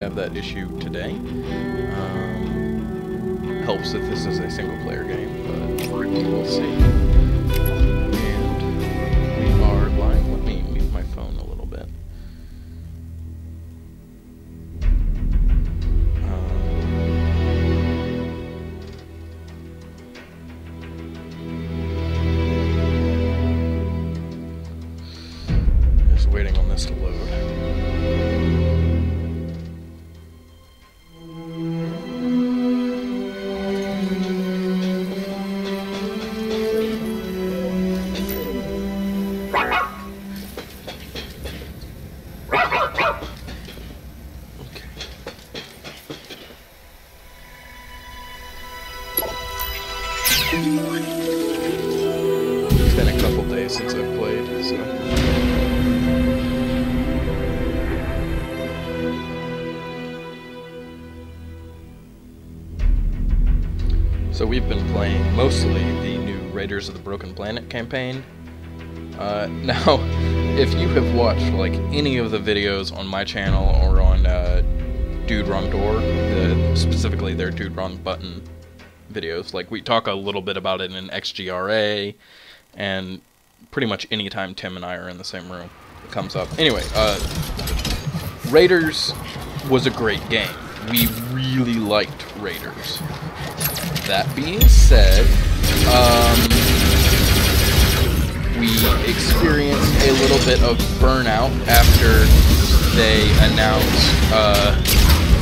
have that issue today. Helps if this is a single-player game, but we'll see. And we are live. Let me mute my phone a little bit. Just waiting on this to load. It's been a couple days since I've played, so we've been playing mostly the new Raiders of the Broken Planet campaign. Now, if you have watched like any of the videos on my channel or on Dude Run Door, specifically their Dude Run Button videos, like we talk a little bit about it in XGRA, and pretty much anytime Tim and I are in the same room, it comes up. Anyway, Raiders was a great game. We really liked Raiders. That being said, we experienced a little bit of burnout after they announced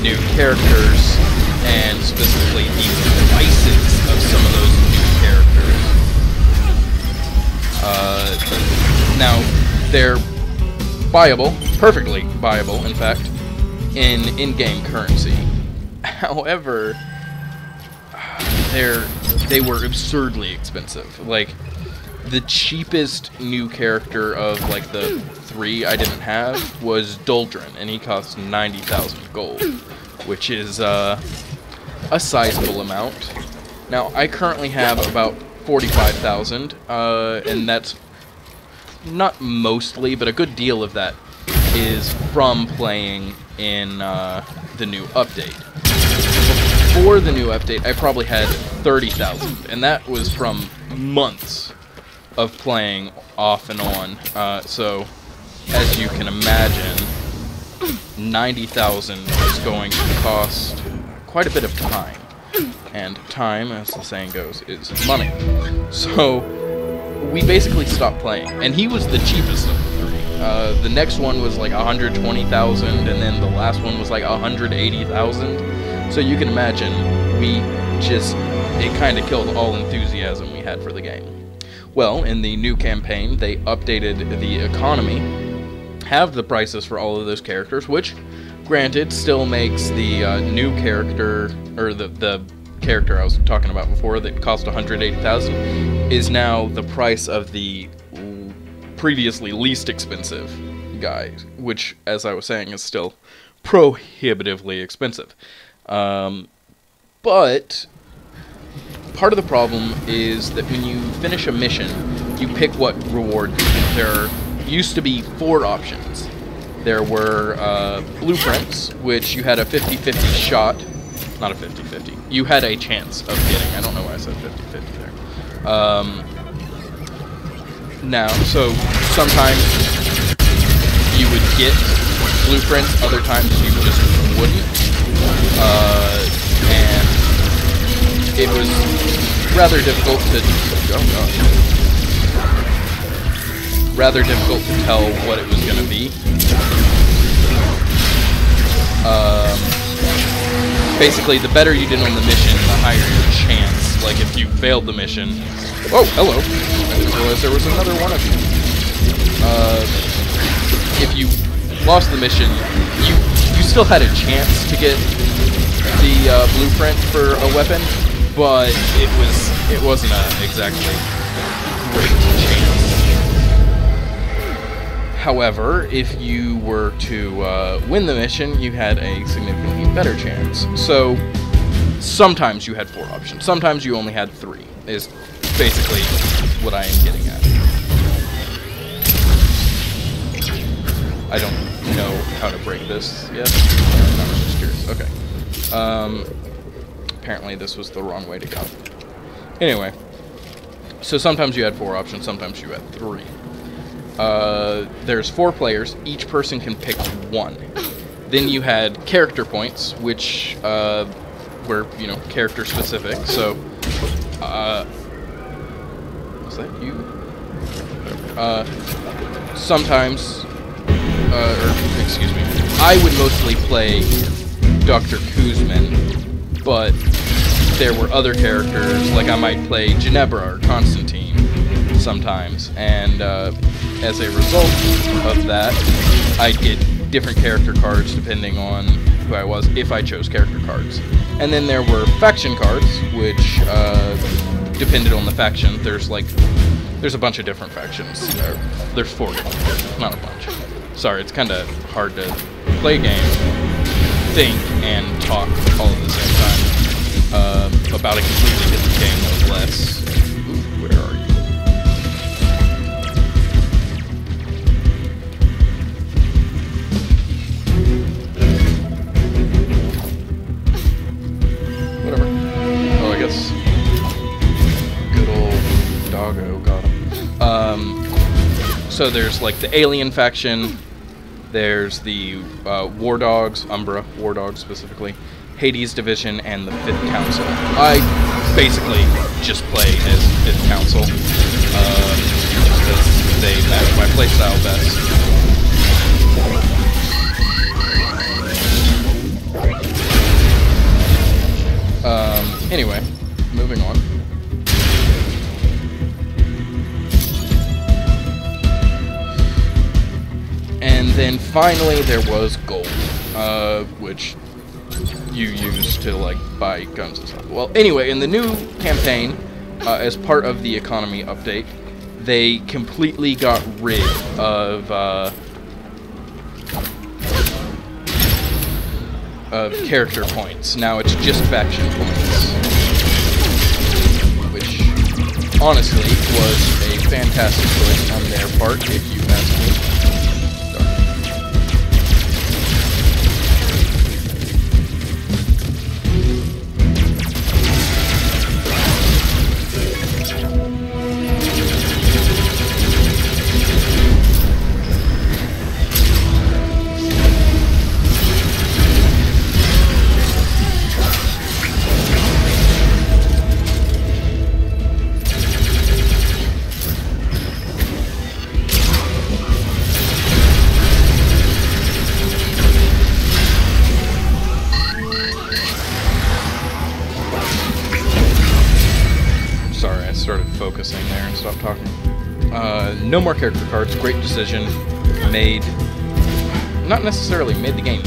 new characters, and specifically the prices of some of those new characters. Now, they're buyable, perfectly buyable, in fact, in in-game currency. However, they were absurdly expensive. Like, the cheapest new character of, like, the three I didn't have was Doldrin, and he cost 90,000 gold, which is, a sizable amount. Now, I currently have about 45,000, and that's not mostly, but a good deal of that is from playing in the new update. Before the new update, I probably had 30,000, and that was from months of playing off and on. So, as you can imagine, 90,000 is going to cost quite a bit of time, and time, as the saying goes, is money. So we basically stopped playing, and he was the cheapest of the three. The next one was like 120,000, and then the last one was like 180,000. So you can imagine, it kind of killed all enthusiasm we had for the game. Well, in the new campaign, they updated the economy, halved the prices for all of those characters, which, granted, still makes the new character, or the character I was talking about before that cost 180,000, is now the price of the previously least expensive guy, which, as I was saying, is still prohibitively expensive. But part of the problem is that when you finish a mission, you pick what reward. There used to be 4 options. There were blueprints, which you had a 50-50 shot. Not a 50-50. You had a chance of getting. I don't know why I said 50-50 there. Now, so sometimes you would get blueprints, other times you just wouldn't. And it was rather difficult to... rather difficult to tell what it was going to be. Basically, the better you did on the mission, the higher your chance. Like, if you failed the mission... Oh, hello! I didn't realize there was another one of you. If you lost the mission, you still had a chance to get the blueprint for a weapon, but it wasn't exactly great chance. However, if you were to win the mission, you had a significantly better chance. So, sometimes you had 4 options. Sometimes you only had 3, is basically what I am getting at. I don't know how to break this yet. I'm just curious. Okay. Apparently this was the wrong way to go. Anyway. So sometimes you had 4 options, sometimes you had 3. There's 4 players. Each person can pick 1. Then you had character points, which were, you know, character specific. So, was that you? Sometimes, or excuse me, I would mostly play Dr. Kuzmin, but there were other characters, like I might play Ginebra or Constantine sometimes, and as a result of that, I'd get different character cards depending on who I was, if I chose character cards. And then there were faction cards, which depended on the faction. There's a bunch of different factions. There's 4 different, not a bunch. Sorry, it's kind of hard to play a game, think, and talk all at the same time about a completely different game, no less. Ooh, where are you? Whatever. Oh, I guess good old doggo got him. So there's like the alien faction, there's the War Dogs, Umbra War Dogs specifically, Hades Division, and the 5th Council. I basically just play as 5th Council, because they match my playstyle best. Anyway, moving on. And then finally there was gold, which you use to like buy guns and stuff. Well, anyway, in the new campaign, as part of the economy update, they completely got rid of character points. Now it's just faction points, which honestly was a fantastic choice on their part, if you ask me. Focusing there and stop talking. No more character cards. Great decision. Made, not necessarily made the game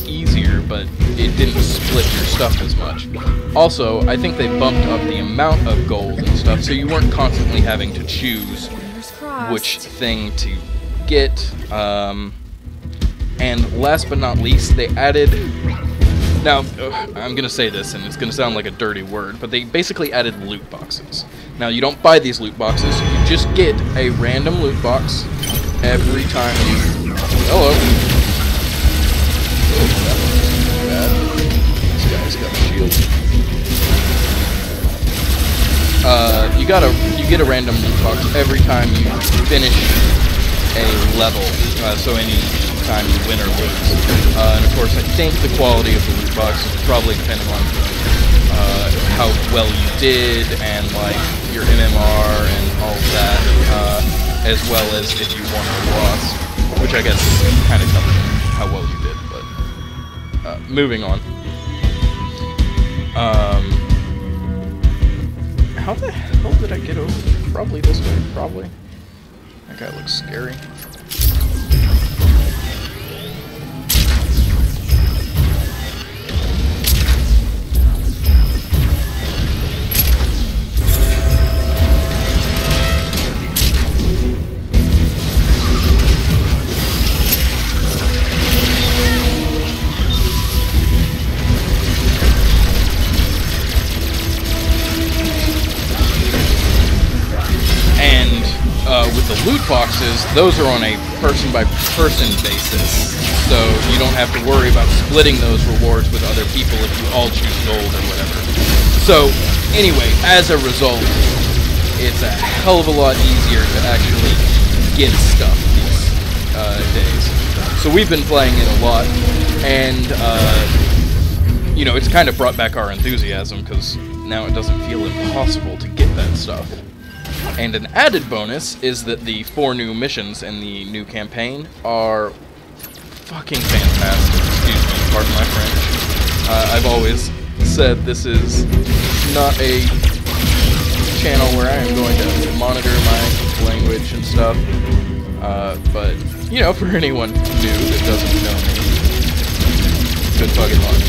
easier, but it didn't split your stuff as much. Also, I think they bumped up the amount of gold and stuff, so you weren't constantly having to choose which thing to get. And last but not least, they added... Now, I'm going to say this, and it's going to sound like a dirty word, but they basically added loot boxes. Now, you don't buy these loot boxes, you just get a random loot box every time you... Hello. Oh, that was bad. This guy's got a shield. You get a random loot box every time you finish a level, so any time you win or lose. And of course, I think the quality of the loot box is probably dependent on how well you did and like your MMR and all of that, as well as if you won or lost, which I guess is kind of covering how well you did. But moving on. How the hell did I get over? Probably this way. Probably. That guy looks scary. With the loot loot boxes, those are on a person-by-person basis, so you don't have to worry about splitting those rewards with other people if you all choose gold or whatever. So, anyway, as a result, it's a hell of a lot easier to actually get stuff these days. So we've been playing it a lot, and, you know, it's kind of brought back our enthusiasm, because now it doesn't feel impossible to get that stuff. And an added bonus is that the 4 new missions in the new campaign are fucking fantastic. Excuse me, pardon my French. I've always said this is not a channel where I am going to monitor my language and stuff. But, you know, for anyone new that doesn't know me, good fucking luck.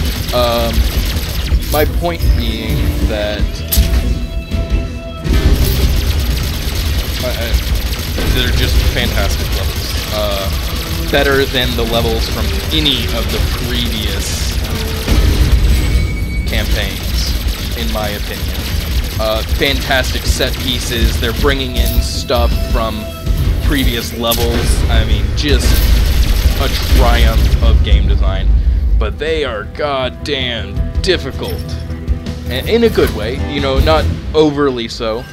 My point being that they're just fantastic levels. Better than the levels from any of the previous campaigns, in my opinion. Fantastic set pieces. They're bringing in stuff from previous levels. I mean, just a triumph of game design. But they are goddamn difficult. And in a good way, you know, not overly so.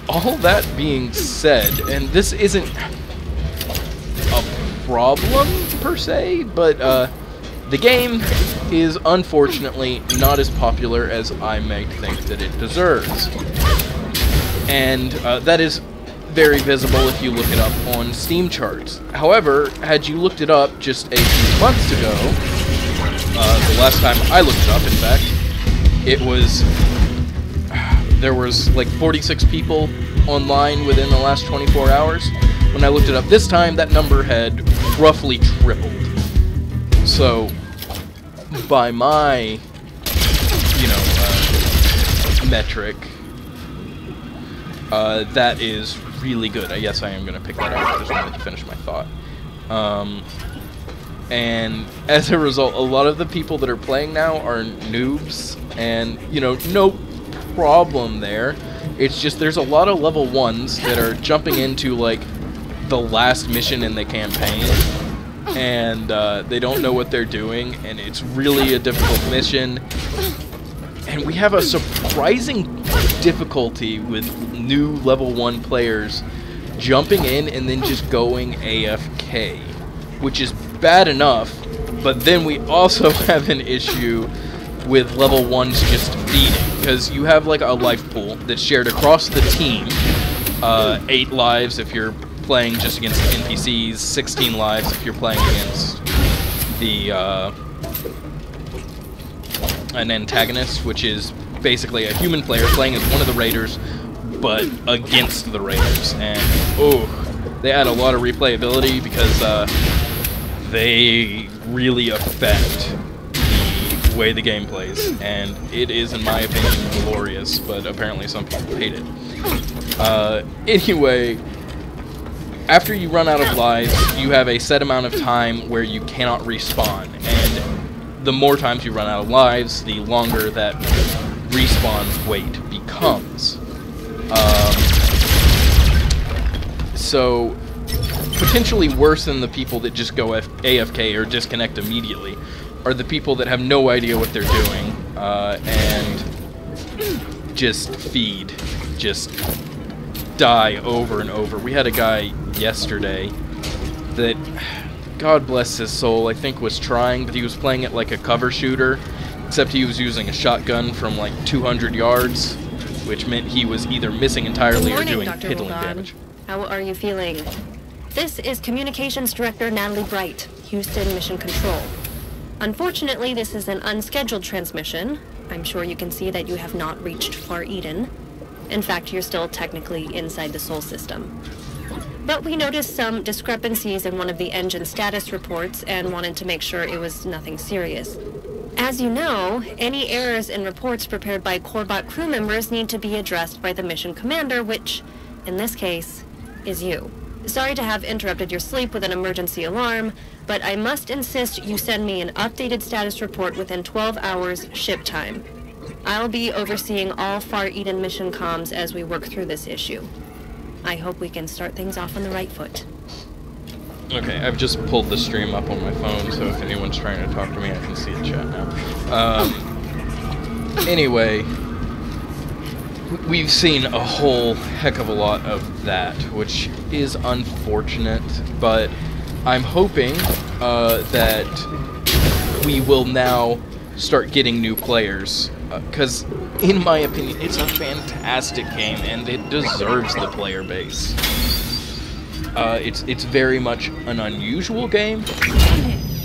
All that being said, and this isn't a problem per se, but the game is unfortunately not as popular as I may think that it deserves. And that is very visible if you look it up on Steam charts. However, had you looked it up just a few months ago, the last time I looked it up, in fact, it was... there was like 46 people online within the last 24 hours. When I looked it up this time, that number had roughly tripled. So, by my, you know, metric, that is really good. Yes, I am going to pick that up. I just wanted to finish my thought. And as a result, a lot of the people that are playing now are noobs, and, you know, no problem there. It's just there's a lot of level 1s that are jumping into, like, the last mission in the campaign, and they don't know what they're doing, and it's really a difficult mission. And we have a surprising difficulty with new level 1 players jumping in and then just going AFK, which is bad enough, but then we also have an issue with level 1s just feeding, because you have like a life pool that's shared across the team, 8 lives if you're playing just against NPCs, 16 lives if you're playing against the an antagonist, which is basically a human player playing as one of the raiders, but against the raiders. And oh, they add a lot of replayability because they really affect the way the game plays, and it is, in my opinion, glorious, but apparently some people hate it. Anyway, after you run out of lives, you have a set amount of time where you cannot respawn, and the more times you run out of lives, the longer that respawn wait becomes. So, potentially worse than the people that just go AFK or disconnect immediately are the people that have no idea what they're doing, and just feed, just die over and over. We had a guy yesterday that, God bless his soul, I think was trying, but he was playing it like a cover shooter, except he was using a shotgun from like 200 yards, which meant he was either missing entirely or doing piddling damage. How are you feeling? This is Communications Director Natalie Bright, Houston Mission Control. Unfortunately, this is an unscheduled transmission. I'm sure you can see that you have not reached Far Eden. In fact, you're still technically inside the Sol system. But we noticed some discrepancies in one of the engine status reports and wanted to make sure it was nothing serious. As you know, any errors in reports prepared by Corebot crew members need to be addressed by the mission commander, which, in this case, is you. Sorry to have interrupted your sleep with an emergency alarm, but I must insist you send me an updated status report within 12 hours ship time. I'll be overseeing all Far Eden mission comms as we work through this issue. I hope we can start things off on the right foot. Okay, I've just pulled the stream up on my phone, so if anyone's trying to talk to me, I can see the chat now. Anyway, we've seen a whole heck of a lot of that, which is unfortunate, but I'm hoping that we will now start getting new players, because in my opinion, it's a fantastic game, and it deserves the player base. It's very much an unusual game.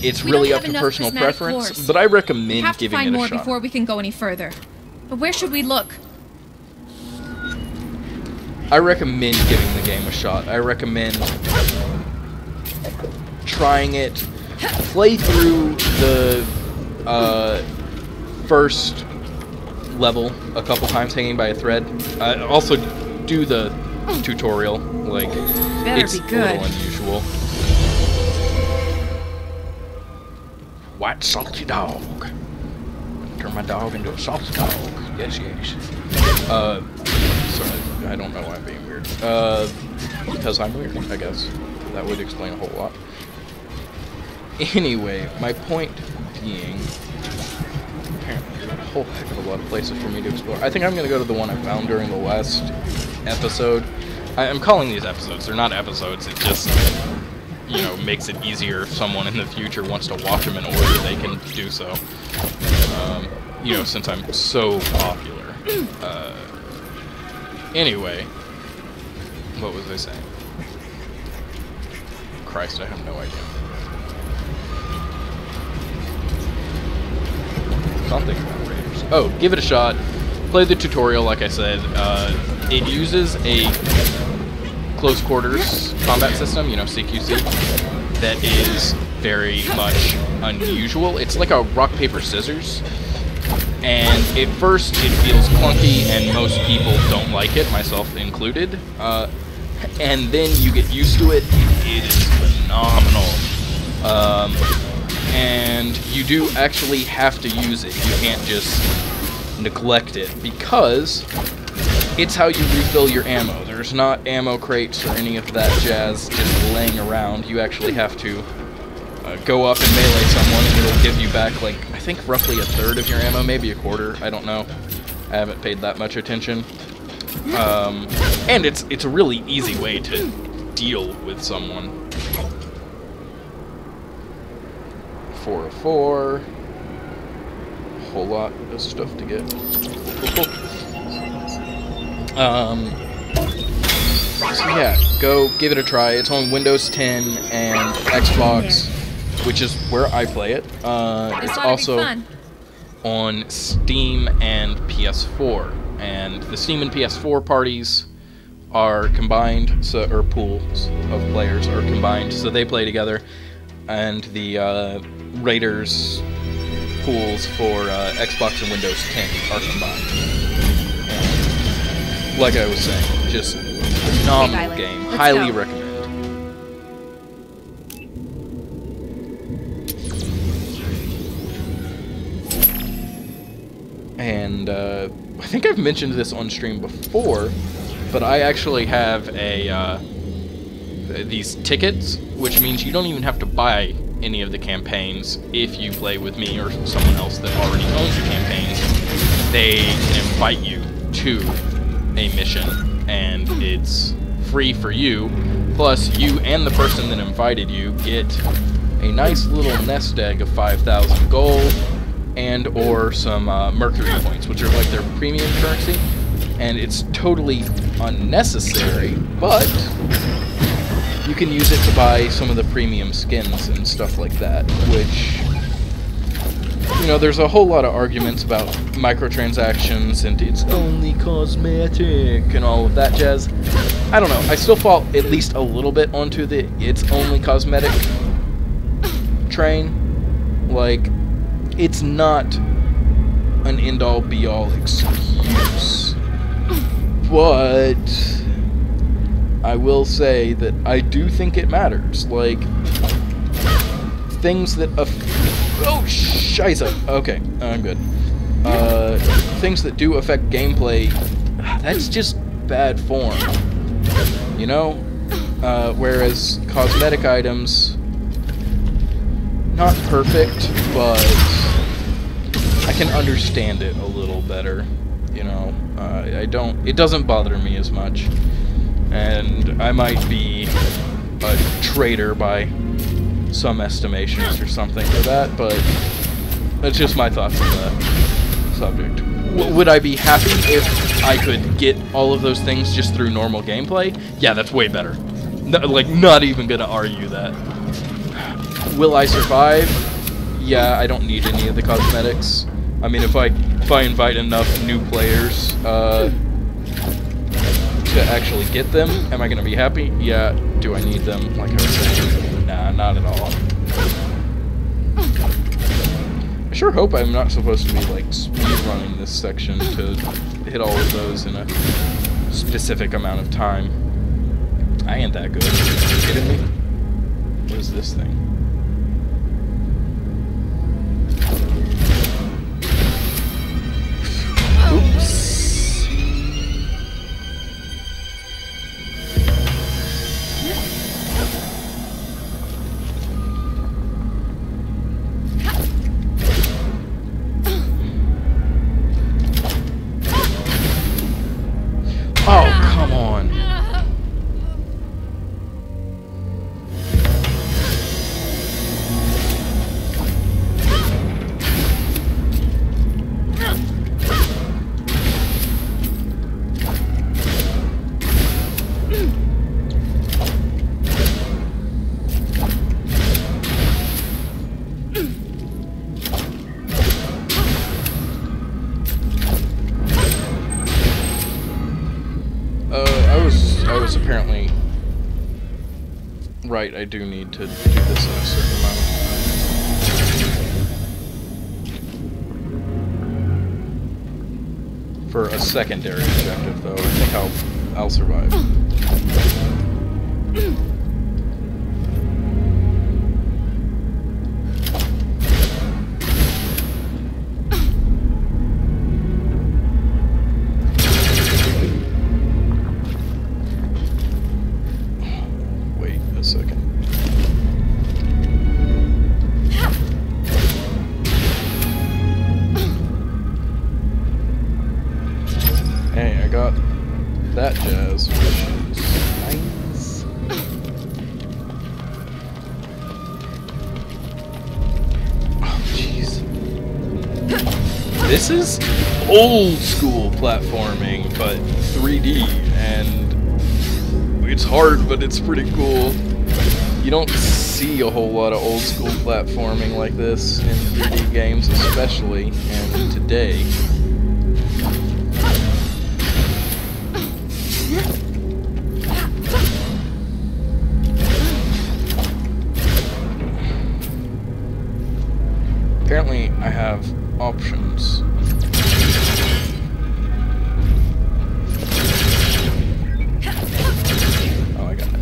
It's really up to personal preference, but I recommend giving it a shot. We have to find more before we can go any further. But where should we look? I recommend giving the game a shot. I recommend trying it. Play through the first level a couple times, hanging by a thread. Also, do the tutorial. Like, it's a little unusual. White salty dog. Turn my dog into a salty dog. Yes, yes. Sorry, I don't know why I'm being weird. Because I'm weird, I guess. That would explain a whole lot. Anyway, my point being, apparently there's a whole heck of a lot of places for me to explore. I think I'm going to go to the one I found during the last episode. I'm calling these episodes. They're not episodes. It just, you know, makes it easier if someone in the future wants to watch them in order, they can do so. You know, since I'm so popular. Anyway, what was I saying? Christ, I have no idea. Something about Raiders. Oh, give it a shot. Play the tutorial, like I said. It uses a close quarters combat system, you know, CQC, that is very much unusual. It's like a rock, paper, scissors. And at first it feels clunky and most people don't like it, myself included. And then you get used to it. It is phenomenal. And you do actually have to use it. You can't just neglect it, because it's how you refill your ammo. There's not ammo crates or any of that jazz just laying around. You actually have to go up and melee someone, and it'll give you back, like, I think roughly a third of your ammo, maybe a quarter, I don't know. I haven't paid that much attention. And it's a really easy way to deal with someone. 404. Whole lot of stuff to get. So yeah, go give it a try. It's on Windows 10 and Xbox, which is where I play it. It's also on Steam and PS4. And the Steam and PS4 parties are combined, so, or pools of players are combined, so they play together. And the Raiders pools for Xbox and Windows 10 are combined. And like I was saying, just phenomenal game. Highly recommend. And I think I've mentioned this on stream before, but I actually have a these tickets, which means you don't even have to buy any of the campaigns if you play with me or someone else that already owns the campaigns. They can invite you to a mission, and it's free for you. Plus, you and the person that invited you get a nice little nest egg of 5,000 gold and or some mercury points, which are like their premium currency. And it's totally unnecessary, but you can use it to buy some of the premium skins and stuff like that, which, you know, there's a whole lot of arguments about microtransactions and it's only cosmetic and all of that jazz. I don't know, I still fall at least a little bit onto the it's only cosmetic train. Like, it's not an end-all be-all excuse, but I will say that I do think it matters. Like, things that oh, scheisse. Okay, I'm good. Things that do affect gameplay, that's just bad form. You know? Whereas cosmetic items, not perfect, but I can understand it a little better. You know, it doesn't bother me as much. And I might be a traitor by some estimations or something for that, but that's just my thoughts on the subject. Would I be happy if I could get all of those things just through normal gameplay? Yeah, that's way better. Like, not even gonna argue that. Will I survive? Yeah, I don't need any of the cosmetics. I mean, if I invite enough new players to actually get them, am I gonna be happy? Yeah. Do I need them? Like I was saying, nah, not at all. I sure hope I'm not supposed to be like speedrunning this section to hit all of those in a specific amount of time. I ain't that good. Are you kidding me? What is this thing? Oops. Oh, come on. I was apparently right. I do need to do this in a certain amount of time. For a secondary objective, though, I think I'll survive. Hey, I got that jazz, which is nice. Oh, jeez. This is old school platforming, but 3D, and it's hard, but it's pretty cool. You don't see a whole lot of old school platforming like this in 3D games, especially, and today. Apparently, I have options. Oh, I got it.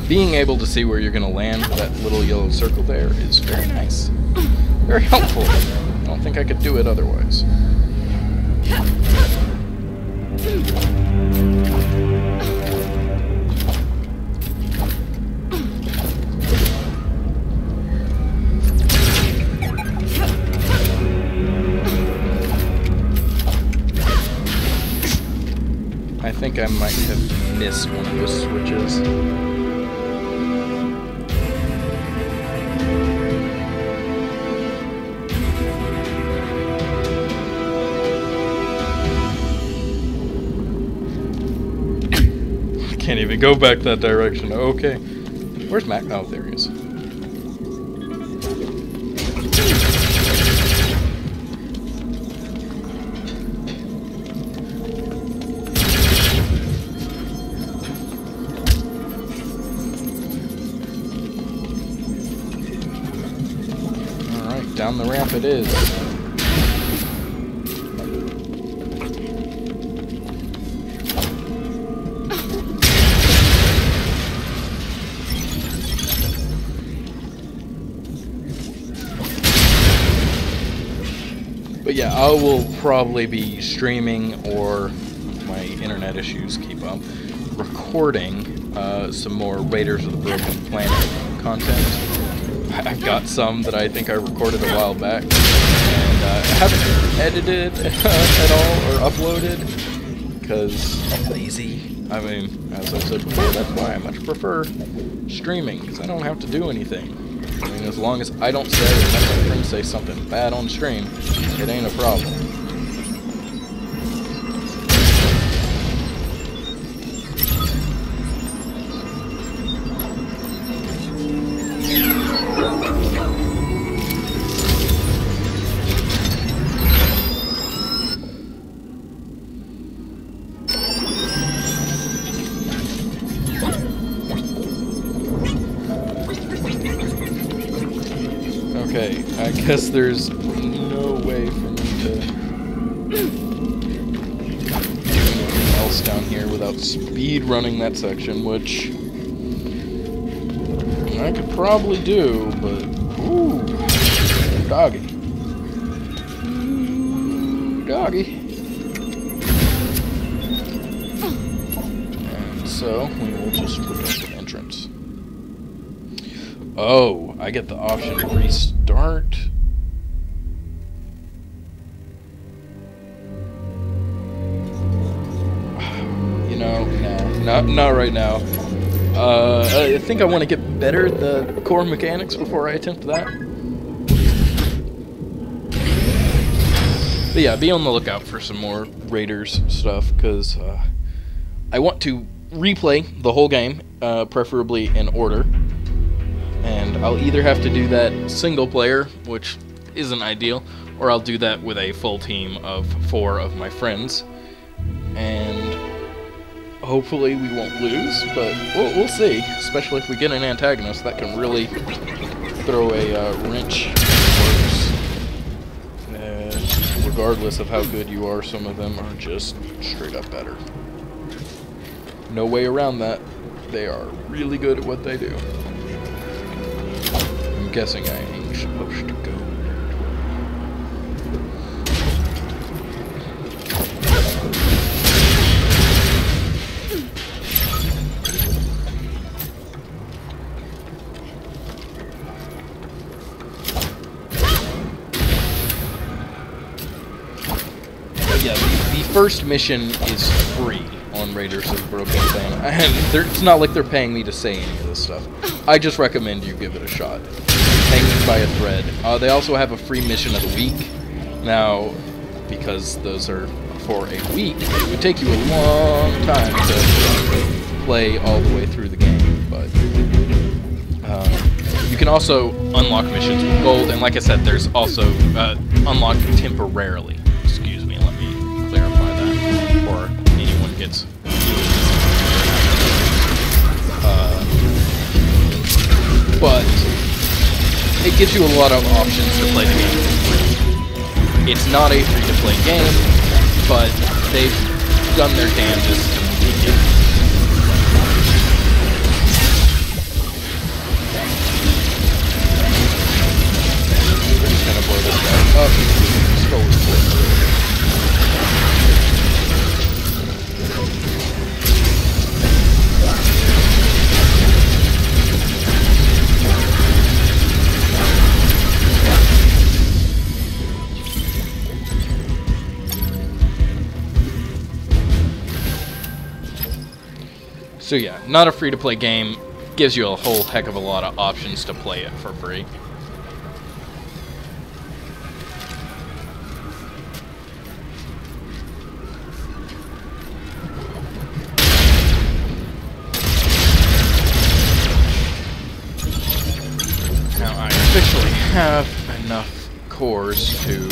Being able to see where you're going to land with that little yellow circle there is very nice. Very helpful. I don't think I could do it otherwise. I think I might have missed one of those switches. Can't even go back that direction. Okay. Where's Mac? Oh, there he is. Alright, down the ramp it is. But yeah, I will probably be streaming, or if my internet issues keep up, recording some more Raiders of the Broken Planet content. I've got some that I think I recorded a while back, and I haven't edited at all or uploaded because I'm lazy. I mean, as I said before, that's why I much prefer streaming, because I don't have to do anything. I mean, as long as I don't say, or let my friends say something bad on stream, it ain't a problem. Okay, I guess there's no way for me to do anything else down here without speed running that section, which I could probably do, but ooh, doggy. Ooh, doggy. And so we will just protect the entrance. Oh, I get the option to restart. You know, nah, not right now. I think I want to get better at the core mechanics before I attempt that. But yeah, be on the lookout for some more Raiders stuff, because I want to replay the whole game, preferably in order. And I'll either have to do that single player, which isn't ideal, or I'll do that with a full team of 4 of my friends. And hopefully we won't lose, but we'll see. Especially if we get an antagonist, that can really throw a wrench in the works. Regardless of how good you are, some of them are just straight up better. No way around that. They are really good at what they do. I'm guessing I ain't supposed to go. But yeah, the first mission is free on Raiders of the Broken Planet, and it's not like they're paying me to say any of this stuff. I just recommend you give it a shot. Hanging by a thread. They also have a free mission of the week. Now, because those are for a week, it would take you a long time to play all the way through the game. But you can also unlock missions with gold, and like I said, there's also unlocked temporarily. Excuse me, let me clarify that before anyone gets. But it gives you a lot of options to play the game for free. It's not a free-to-play game, but they've done their damnedest to make it. We're just gonna blow this guy up. Stole his place. So yeah, not a free-to-play game, gives you a whole heck of a lot of options to play it for free. Now I officially have enough cores to get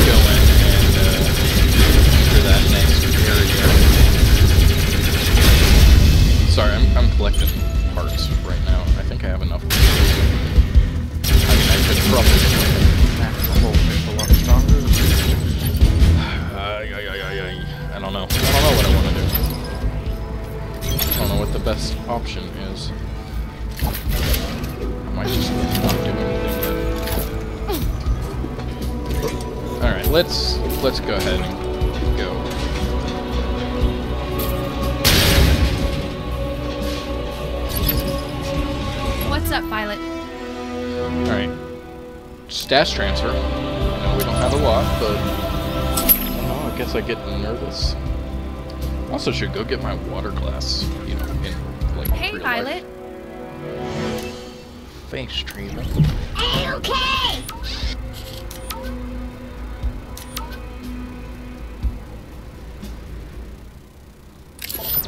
going and enter that next area. Sorry, I'm collecting parts right now. I think I have enough. I mean, I could probably make the whole fish a lot stronger. I don't know. I don't know what I want to do. I don't know what the best option is. I might just not do anything yet. let's go ahead and go. What's up, Violet? All right, stash transfer. I know we don't have a lot, but I don't know. I guess I get nervous. Also, should go get my water glass. You know, in like Hey, real Violet. life. Face treatment. Okay!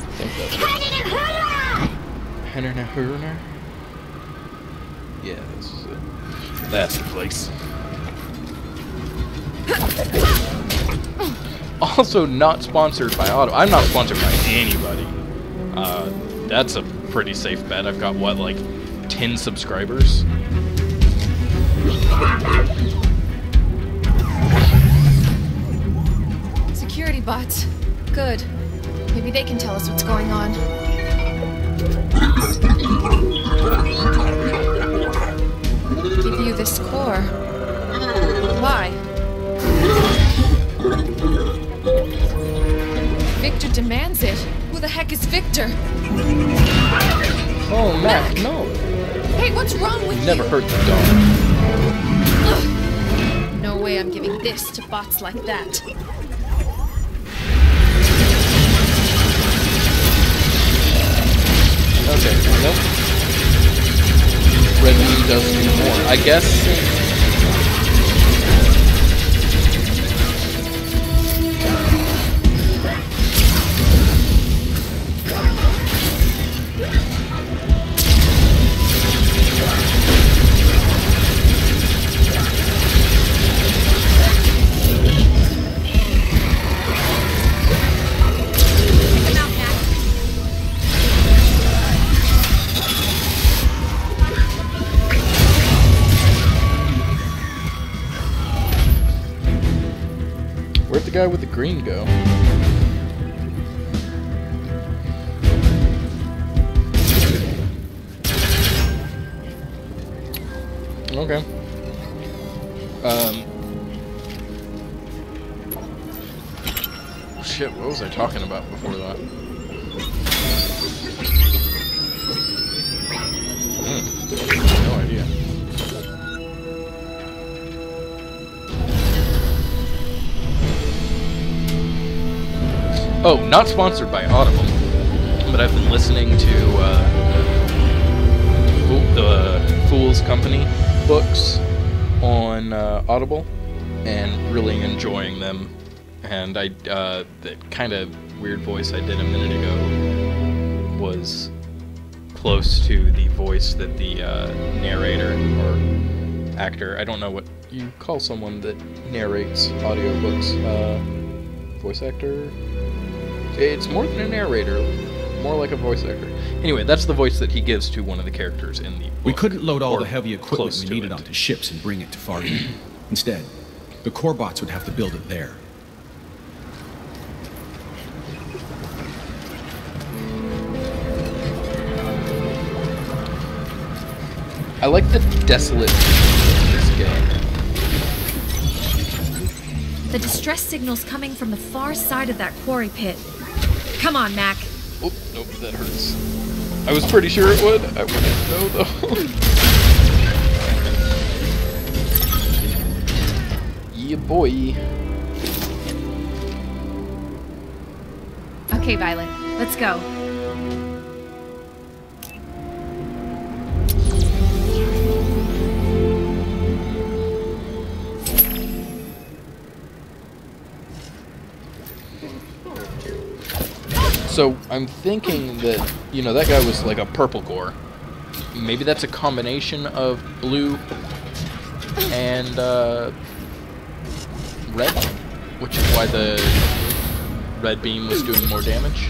I think that's it. Henner. Yeah, this is it. That's the place. Also not sponsored by Auto. I'm not sponsored by anybody. That's a pretty safe bet. I've got, what, like 10 subscribers? Security bots. Good. Maybe they can tell us what's going on. Give you this core. Why? Victor demands it. Who the heck is Victor? Oh, Mac, no. Hey, what's wrong with Never you? hurt the dog. Ugh. No way I'm giving this to bots like that. Okay, nope. Red Beam does do more. I guess. Where'd the guy with the green go? Okay. Shit, what was I talking about before that? No idea. Oh, not sponsored by Audible, but I've been listening to the Fool's Company books on Audible and really enjoying them. And that kind of weird voice I did a minute ago was close to the voice that the narrator or actor, I don't know what you call someone that narrates audiobooks, voice actor? It's more than a narrator, more like a voice actor. Anyway, that's the voice that he gives to one of the characters in the book. We couldn't load all the heavy equipment close we to needed it. onto ships and bring it to Far East. Instead, the core bots would have to build it there. I like the desolate of this game. The distress signal's coming from the far side of that quarry pit. Come on, Mac. Oh, nope, that hurts. I was pretty sure it would. I wouldn't know, though. Yeah, boy. Okay, Violet. Let's go. So, I'm thinking that, you know, that guy was like a purple core. Maybe that's a combination of blue and red, which is why the red beam was doing more damage.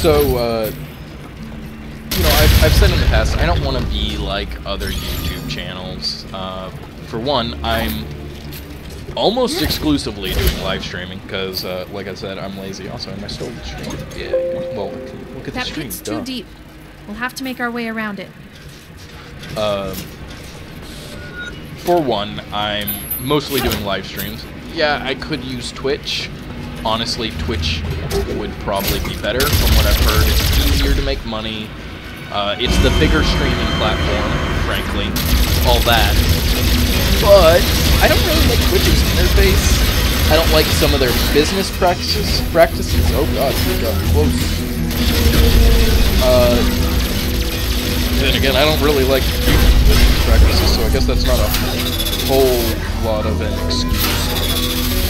So, you know, I've said in the past, I don't want to be like other YouTube channels. For one, I'm almost exclusively doing live streaming because, like I said, I'm lazy. Also, am I still streaming? Yeah. Well, look at the That stream. pit's too deep. We'll have to make our way around it. For one, I'm mostly doing live streams. Yeah, I could use Twitch. Honestly, Twitch would probably be better. From what I've heard, it's easier to make money. It's the bigger streaming platform, frankly. All that. But I don't really like Twitch's interface. I don't like some of their business practices. Oh god, we got close. Then again, I don't really like YouTube business practices, so I guess that's not a whole lot of an excuse.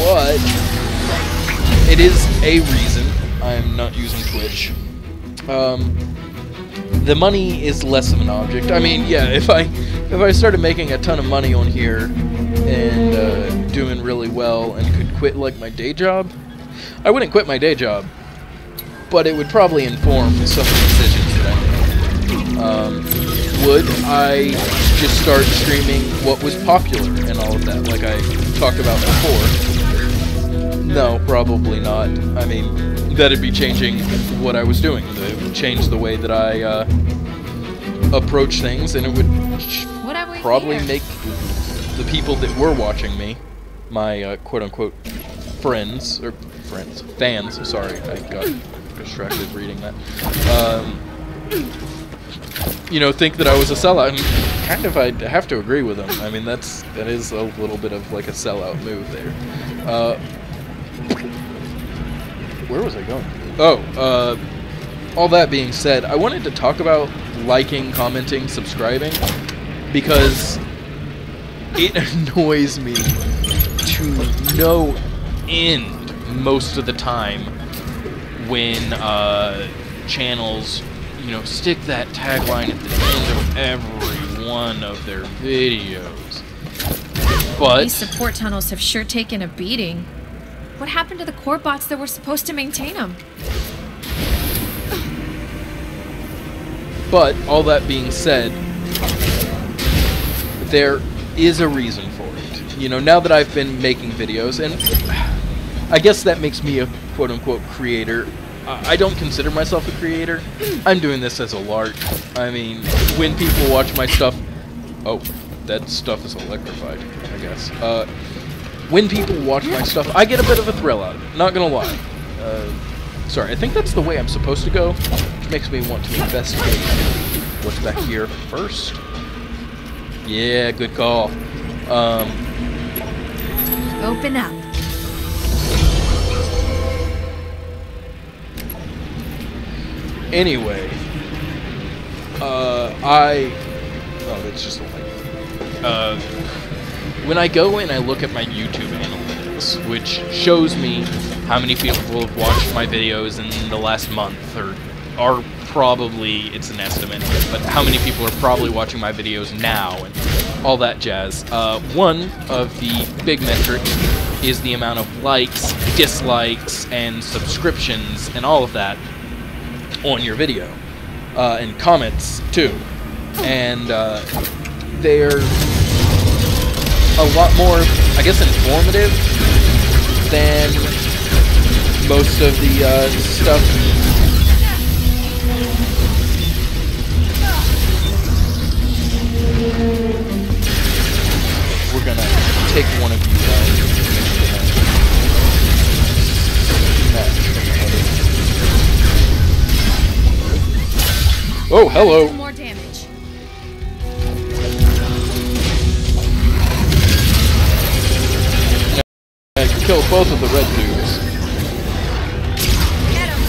But it is a reason I'm not using Twitch. The money is less of an object. I mean, yeah, if I started making a ton of money on here and doing really well and could quit like my day job, I wouldn't quit my day job, but it would probably inform some of the decisions that I make. Would I just start streaming what was popular and all of that, like I talked about before? No, probably not. I mean, that'd be changing what I was doing. It would change the way that I approach things, and it would probably make the people that were watching me, my quote-unquote fans, sorry, I got distracted reading that, you know, think that I was a sellout, and kind of I have to agree with them. I mean, that is a little bit of like a sellout move there. Where was I going? Oh, all that being said, I wanted to talk about liking, commenting, subscribing, because it annoys me to no end most of the time when channels, you know, stick that tagline at the end of every one of their videos. But These support tunnels have sure taken a beating. What happened to the core bots that were supposed to maintain them? But, all that being said, there is a reason for it. You know, now that I've been making videos, and I guess that makes me a quote-unquote creator. I don't consider myself a creator. I'm doing this as a lark. I mean, when people watch my stuff... Oh, that stuff is electrified, I guess. When people watch my stuff, I get a bit of a thrill out of it, not gonna lie. Sorry, I think that's the way I'm supposed to go, which makes me want to investigate what's back here first. Yeah, good call. Open up. Anyway, oh, that's just a light. When I go and I look at my YouTube analytics, which shows me how many people have watched my videos in the last month, or are probably, it's an estimate, but how many people are probably watching my videos now, and all that jazz. One of the big metrics is the amount of likes, dislikes, and subscriptions, and all of that on your video, and comments too, and they're a lot more, I guess, informative than most of the stuff. We're gonna take one of you guys. Oh, hello. More damage. Kill both of the red dudes. Get him.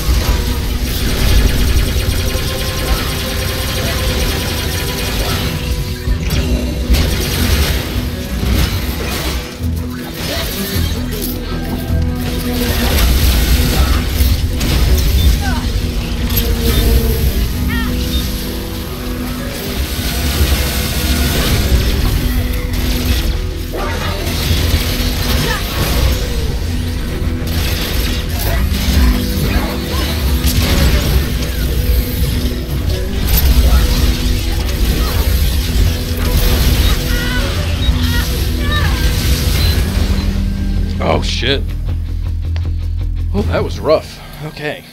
Oh, that was rough. Okay.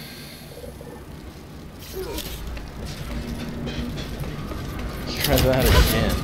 Let's try that again.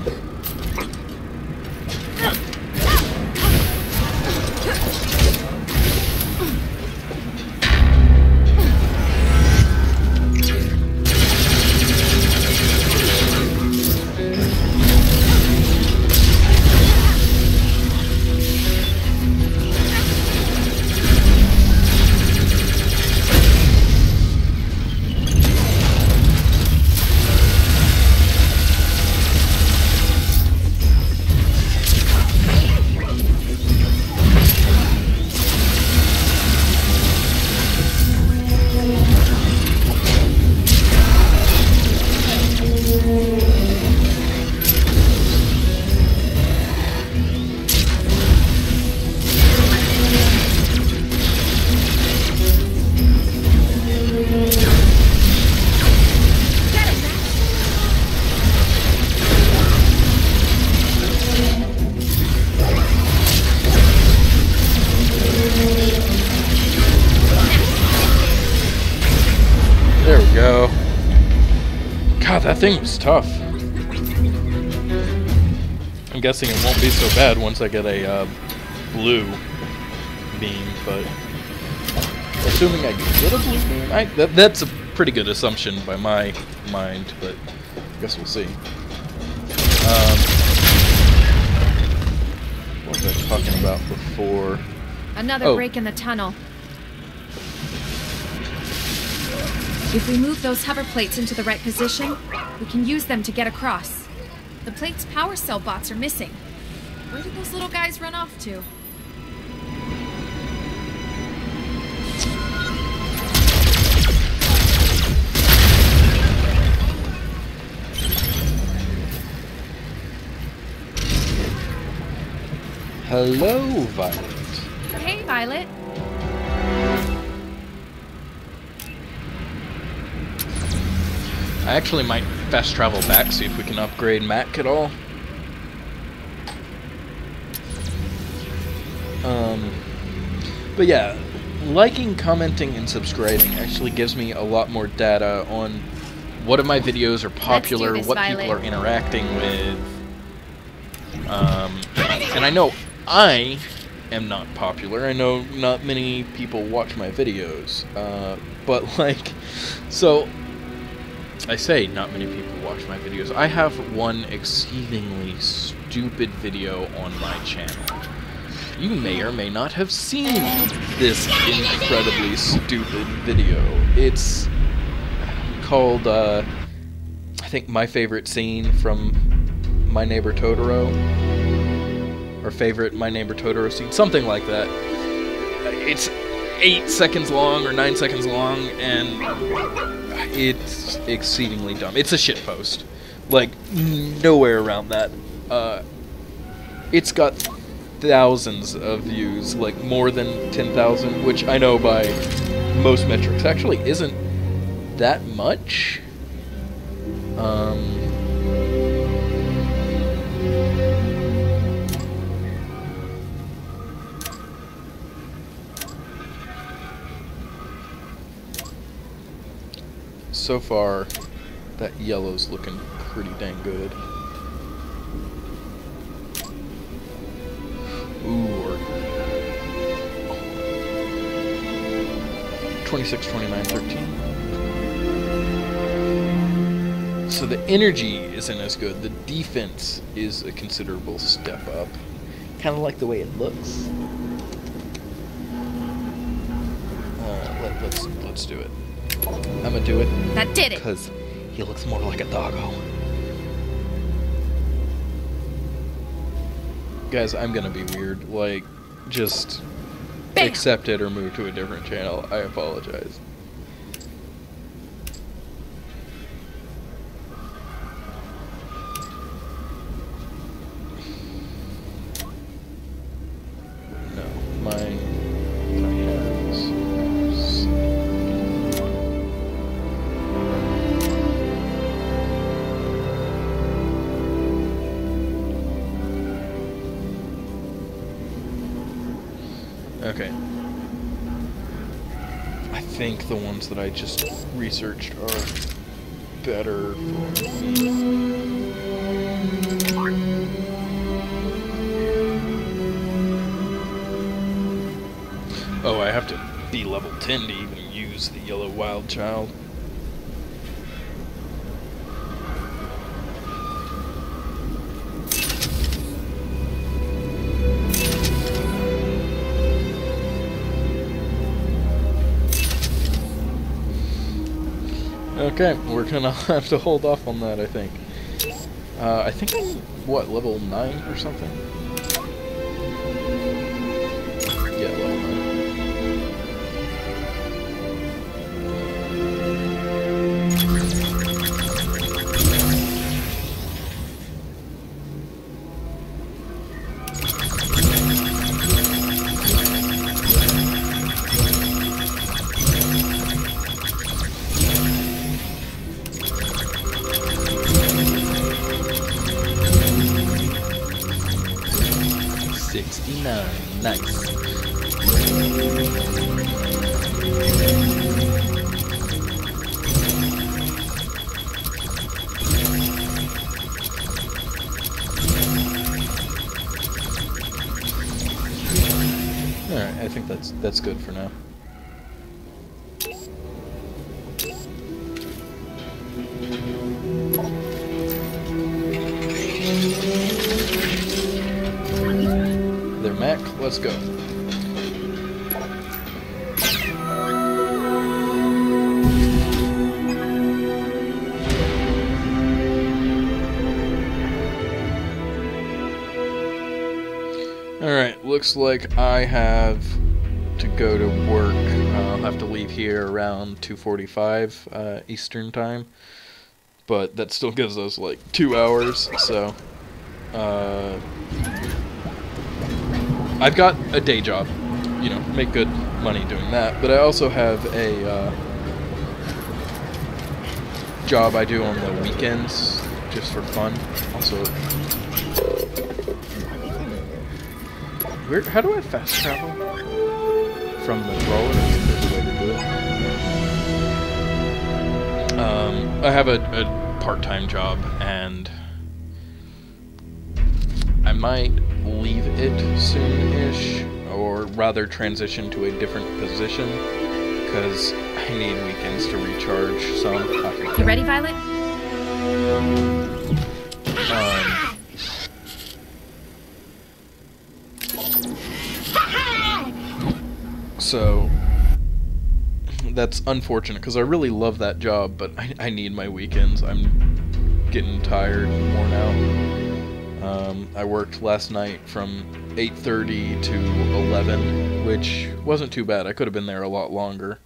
There we go. God, that thing was tough. I'm guessing it won't be so bad once I get a blue beam, but assuming I get a blue beam, that's a pretty good assumption by my mind, but I guess we'll see. What was I talking about before? Another break in the tunnel. If we move those hover plates into the right position, we can use them to get across. The plate's power cell bots are missing. Where did those little guys run off to? Hello, Violet. Hey, Violet. I actually might fast travel back, see if we can upgrade Mac at all. But yeah, liking, commenting, and subscribing actually gives me a lot more data on what of my videos are popular, what people are interacting with. And I know I am not popular. I know not many people watch my videos. But like, so I say not many people watch my videos. I have one exceedingly stupid video on my channel. You may or may not have seen this incredibly stupid video. It's called, I think, My Favorite Scene from My Neighbor Totoro. Or favorite My Neighbor Totoro scene. Something like that. It's 8 seconds long or 9 seconds long, and it's exceedingly dumb. It's a shitpost. Like, nowhere around that. It's got thousands of views, like more than 10,000, which I know by most metrics actually isn't that much. So far, that yellow's looking pretty dang good. Ooh, or 26, 29, 13. So the energy isn't as good. The defense is a considerable step up. Kind of like the way it looks. Let's do it. I'm gonna do it. That did it! Because he looks more like a doggo. Guys, I'm gonna be weird. Like, just Bam. accept it or move to a different channel. I apologize. No, mine has. Okay. I think the ones that I just researched are better for me. Oh, I have to be level 10 to even use the yellow wild child. Okay, we're gonna have to hold off on that, I think. I think I'm, what, level 9 or something? Yeah, level 9. Nice. Alright, I think that's good for now. Mac, let's go. Alright, looks like I have to go to work. I'll have to leave here around 2:45 Eastern time. But that still gives us like 2 hours, so I've got a day job, you know, make good money doing that, but I also have a job I do on the weekends, just for fun. Also, how do I fast travel? From the roller? There's a way to do it. I have a part-time job, and I might leave it soon-ish, or rather transition to a different position, because I need weekends to recharge some. You ready, Violet? So that's unfortunate, because I really love that job, but I need my weekends. I'm getting tired more now. I worked last night from 8:30 to 11, which wasn't too bad. I could have been there a lot longer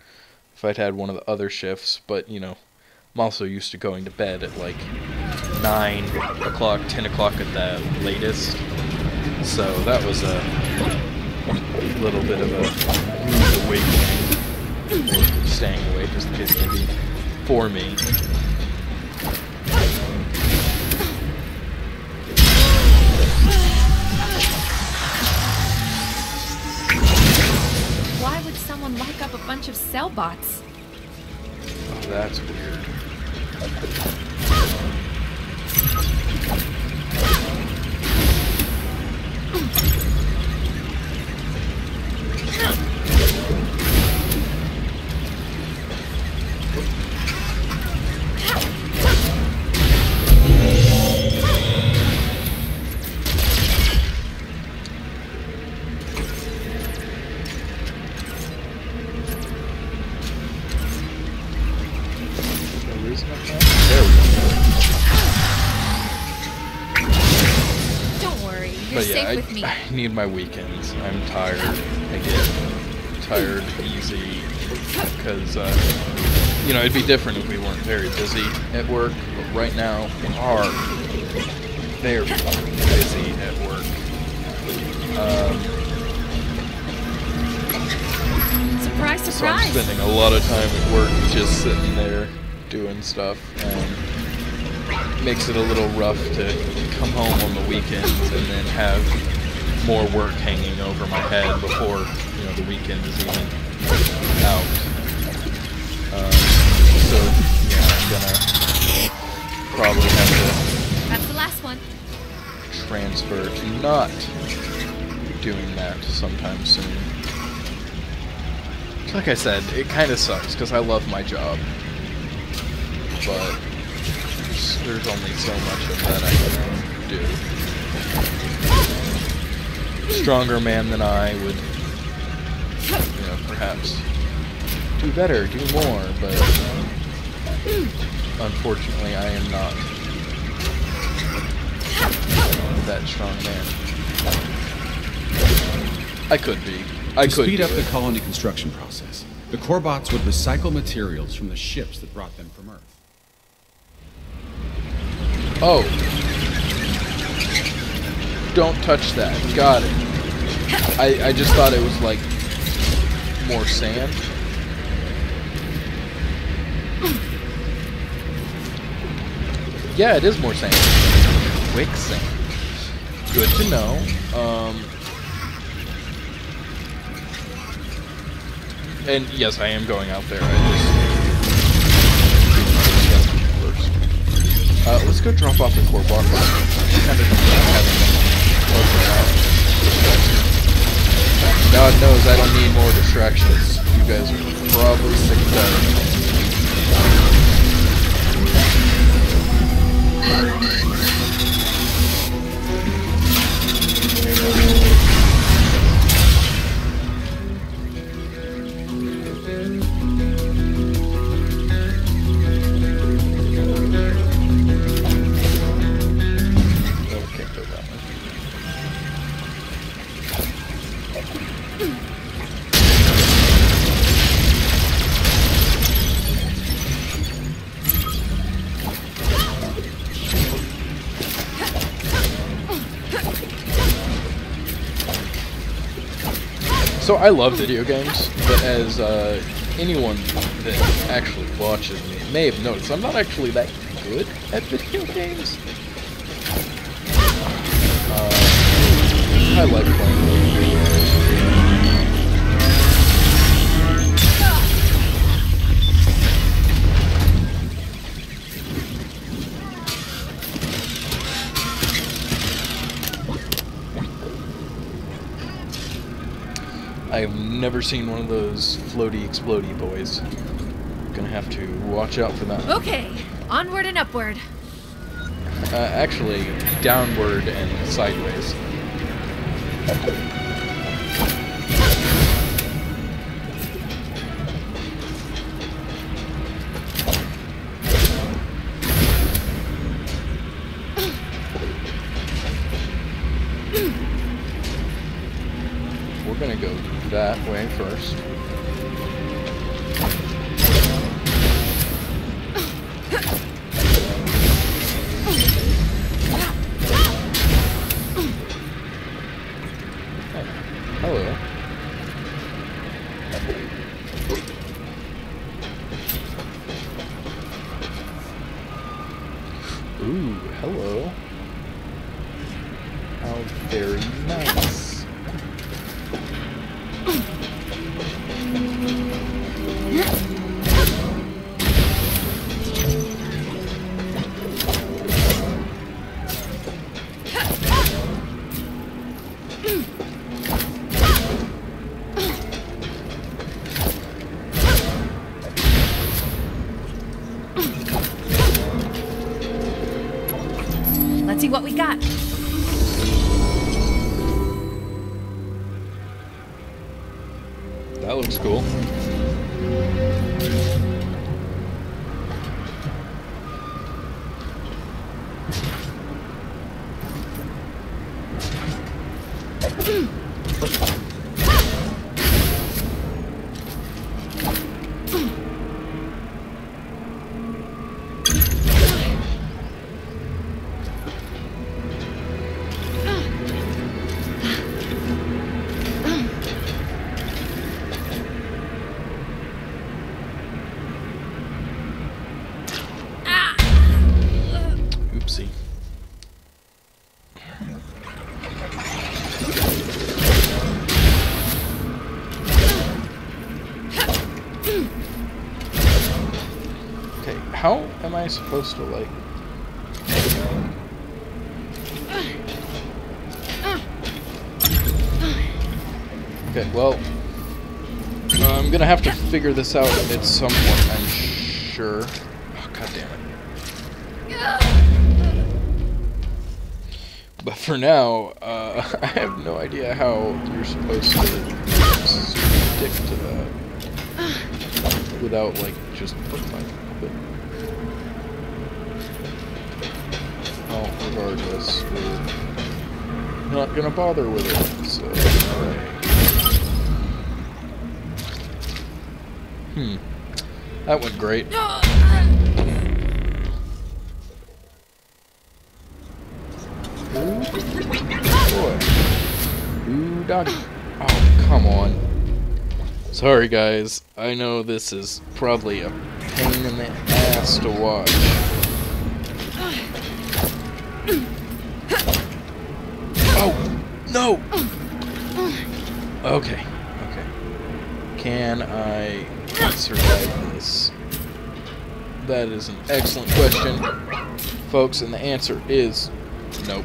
if I'd had one of the other shifts, but, you know, I'm also used to going to bed at like 9 o'clock, 10 o'clock at the latest. So that was a little bit of a rude awakening, or staying awake as the case may be, for me. Why would someone lock up a bunch of cell bots? Oh, that's weird. But yeah, I need my weekends. I'm tired. I get tired easy because, you know, it'd be different if we weren't very busy at work. But right now, we are very busy at work. Surprise, surprise! So I'm spending a lot of time at work just sitting there doing stuff, and makes it a little rough to come home on the weekends and then have more work hanging over my head before, you know, the weekend is even out. not doing that sometime soon. Like I said, it kind of sucks because I love my job, but there's only so much of that I can do. A stronger man than I would, you know, perhaps do better, do more, but unfortunately I am not that strong man. I could be. To speed up the colony construction process, the Corebots would recycle materials from the ships that brought them from Earth. Oh. Don't touch that. Got it. I just thought it was like more sand. Yeah, it is more sand. Quicksand. Good to know. And yes, I am going out there. Let's go drop off the core bar. Kind of having God knows I don't need more distractions. You guys are probably sick of that. So I love video games, but as anyone that actually watches me may have noticed, I'm not actually that good at video games. I like playing video games. I've never seen one of those floaty explodey boys. Gonna have to watch out for that. Okay, onward and upward. Actually, downward and sideways. We're gonna go that way first. Hey, hello. Ooh, hello. How very nice. Let's see what we got. That looks cool. Oopsie. Okay, how am I supposed to, like... Okay, well, I'm gonna have to figure this out at some point, I'm sure. Oh, God damn it. But for now, I have no idea how you're supposed to stick to that without, like, just... Oh, regardless, we're not gonna bother with it, so... Alright. That went great. Ooh, boy. Ooh, doggy. Oh, come on. Sorry, guys. I know this is probably a pain in the ass to watch. Oh, no! Okay, okay. Can I survive this? That is an excellent question, folks, and the answer is nope.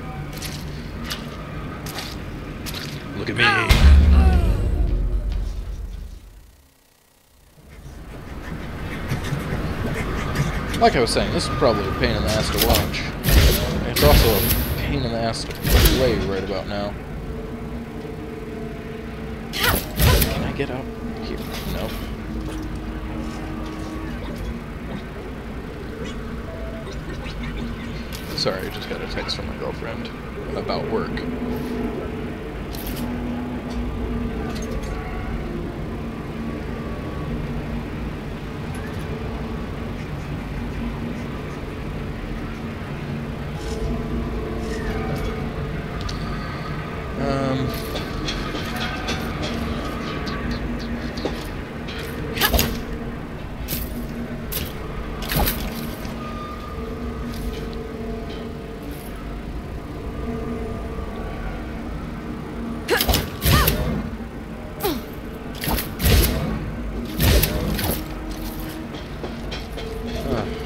Look at me. Like I was saying, this is probably a pain in the ass to watch. It's also a pain in the ass to play right about now. Can I get up here? No. Sorry, I just got a text from my girlfriend about work.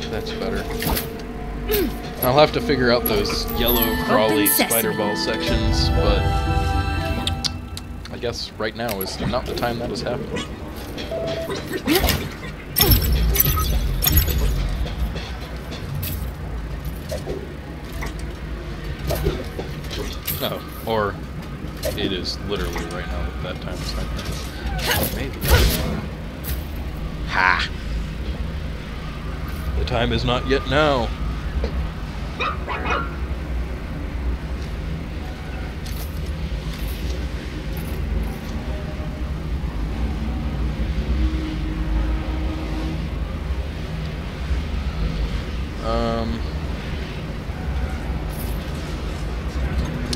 That's better. I'll have to figure out those yellow crawly spider ball sections, but I guess right now is not the time that is happening. Oh, or it is literally right now that time is happening. Maybe. Ha! The time is not yet now.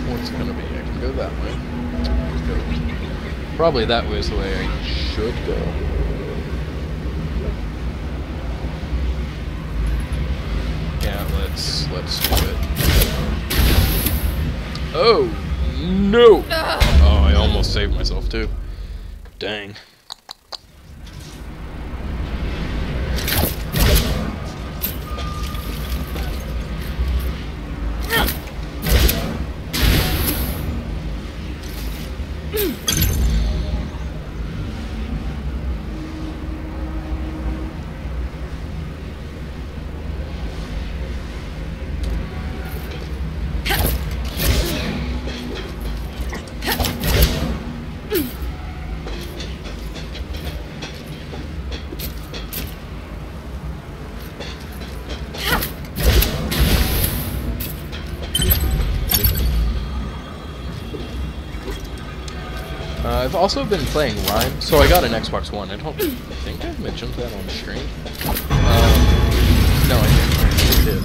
What's it gonna be? I can go that way. Let's go. Probably that way is the way I should go. Yeah, let's do it. Oh no! Oh, I almost saved myself too. Dang. I've also been playing Rhyme, so I got an Xbox One. I don't think I mentioned that on stream. No, I did.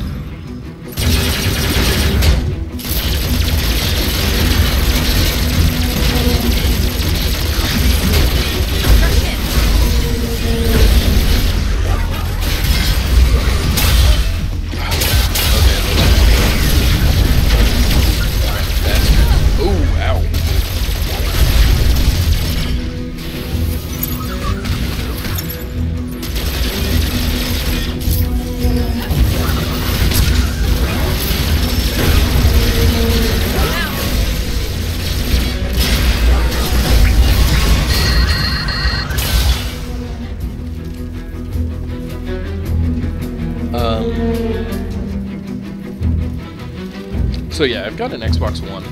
So yeah, I've got an Xbox One,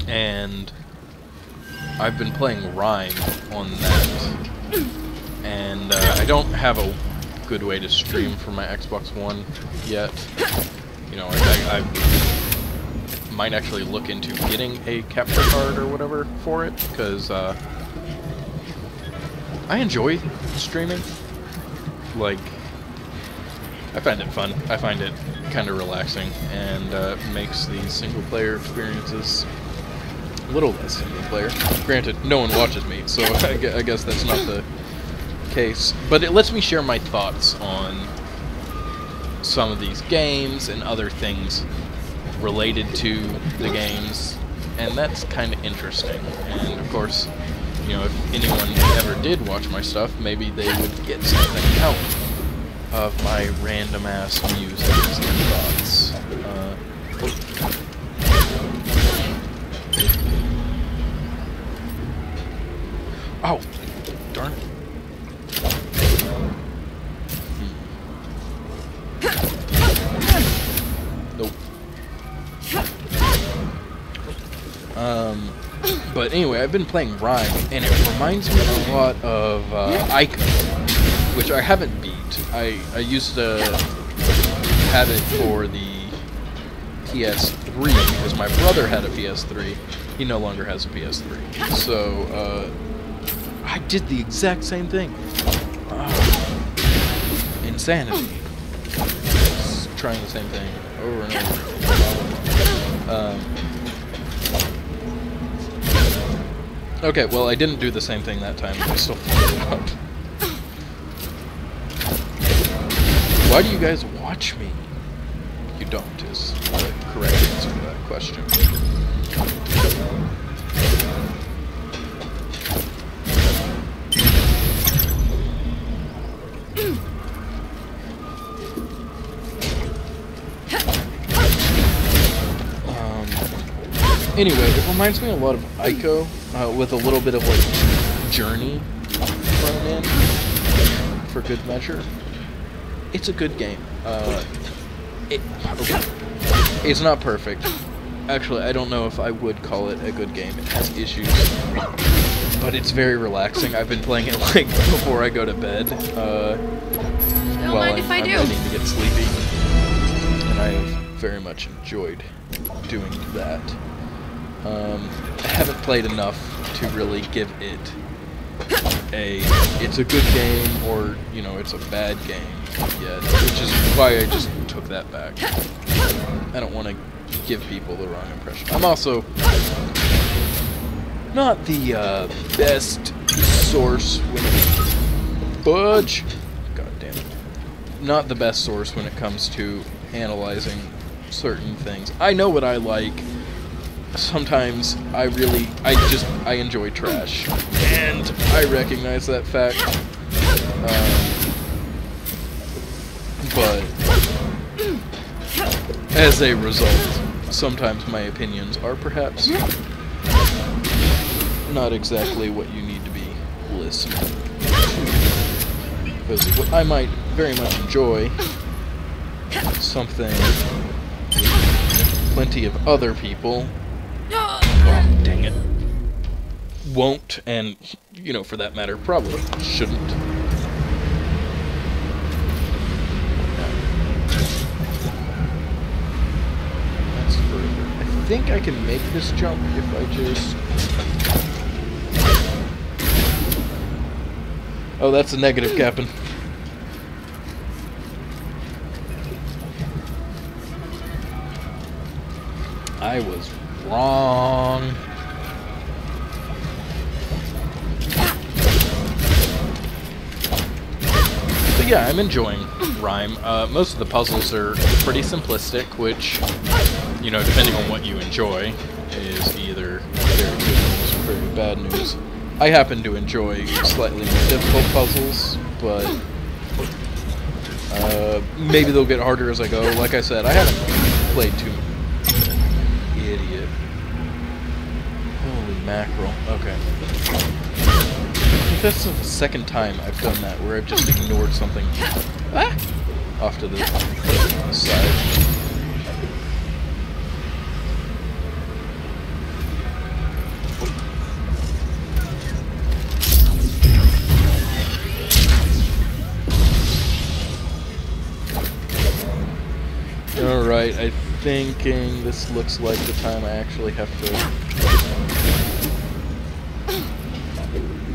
and I've been playing Rime on that, and I don't have a good way to stream from my Xbox One yet. You know, I might actually look into getting a capture card or whatever for it, because I enjoy streaming. Like, I find it fun. I find it kind of relaxing, and makes these single-player experiences a little less single-player. Granted, no one watches me, so I guess that's not the case. But it lets me share my thoughts on some of these games and other things related to the games, and that's kind of interesting. And of course, you know, if anyone ever did watch my stuff, maybe they would get something out of my random ass musings and thoughts. Oh, darn it. Nope. But anyway, I've been playing Rime, and it reminds me a lot of Ico, which I haven't beat. I used to have it for the PS3, because my brother had a PS3. He no longer has a PS3. So, I did the exact same thing. Insanity. Just trying the same thing over and over. Okay, well, I didn't do the same thing that time, but I still figured it out. Why do you guys watch me? You don't, is the correct answer to that question. Anyway, it reminds me a lot of Ico, with a little bit of, like, Journey thrown in, for good measure. It's a good game. It's not perfect. Actually, I don't know if I would call it a good game. It has issues, but it's very relaxing. I've been playing it, like, before I go to bed, while I'm ready to get sleepy, and I have very much enjoyed doing that. I haven't played enough to really give it it's a good game or, you know, it's a bad game yet, which is why I just took that back. I don't want to give people the wrong impression. I'm also not the best source when it... Budge! God damn it. Not the best source when it comes to analyzing certain things. I know what I like. Sometimes I enjoy trash, and I recognize that fact, but as a result, sometimes my opinions are perhaps not exactly what you need to be listening to, because what I might very much enjoy, something plenty of other people, oh, dang it, won't, and, you know, for that matter, probably shouldn't. That's further. I think I can make this jump if I just... Oh, that's a negative, Captain. I was wrong. But yeah, I'm enjoying Rime. Most of the puzzles are pretty simplistic, which, you know, depending on what you enjoy, is either very good news or very bad news. I happen to enjoy slightly more difficult puzzles, but maybe they'll get harder as I go. Like I said, I haven't played too much. Idiot. Holy mackerel. Okay. I think that's the second time I've done that, where I've just ignored something off to the side. Alright, I'm thinking this looks like the time I actually have to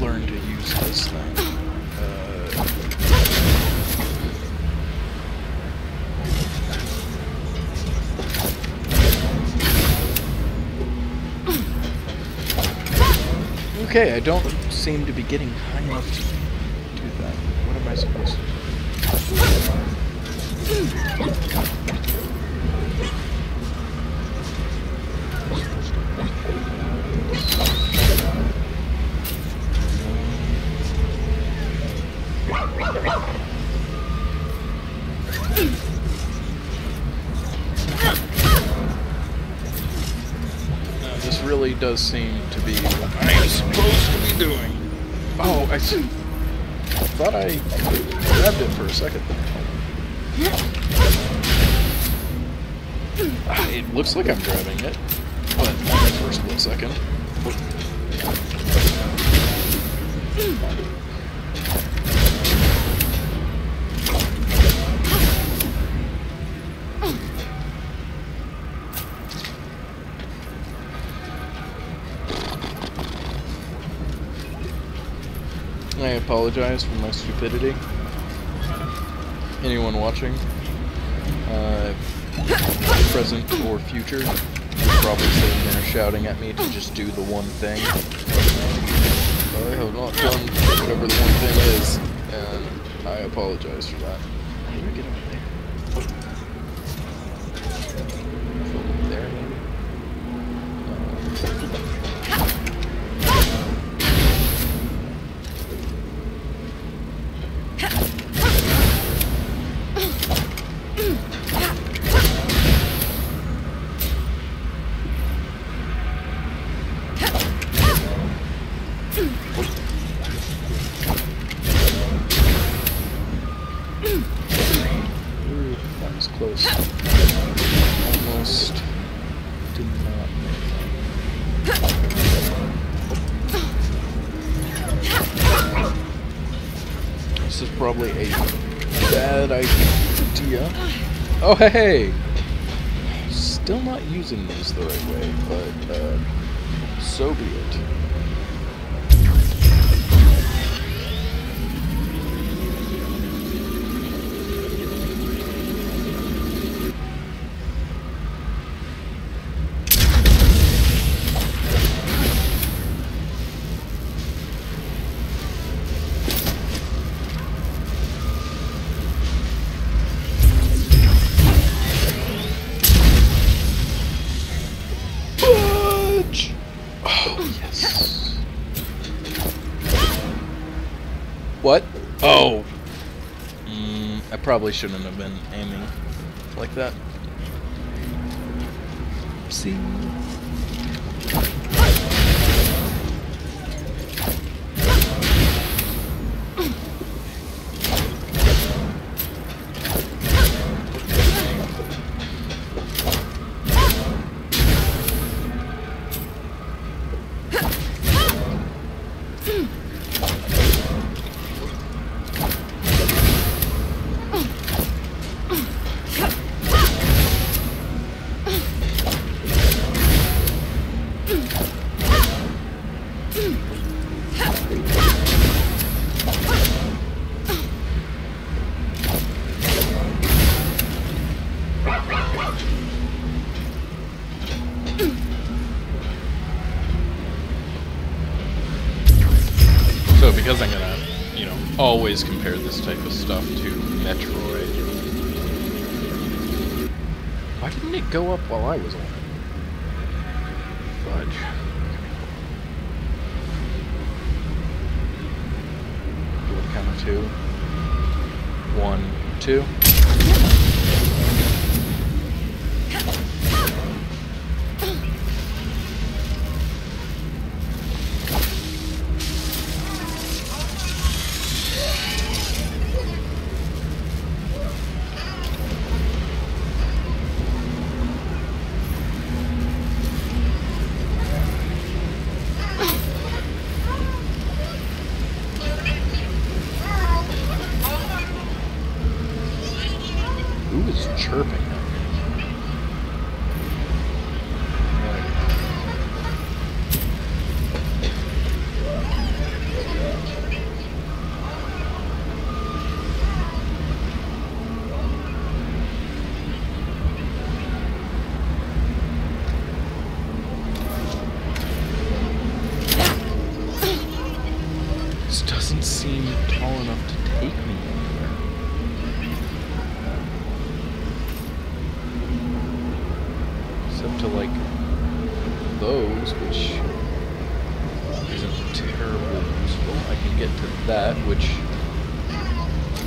learn to use this thing. Okay, I don't seem to be getting high enough to do that. What am I supposed to do? This really does seem to be what I am supposed to be doing. Oh, I thought I grabbed it for a second. It looks like I'm grabbing it, but for a split second. I apologize for my stupidity. Anyone watching, present or future, is probably sitting there shouting at me to just do the one thing. I have not done whatever the one thing is, and I apologize for that. How do I get over there? There, maybe? Close. Almost did not make it. This is probably a bad idea. Oh, hey! Still not using these the right way, but so be it. What? Oh! I probably shouldn't have been aiming like that. See? So because I'm gonna, you know, always compare this type of stuff to Metroid. Why didn't it go up while I was on it? Fudge. Do a count of 2. 1, 2. Who is chirping at me? which,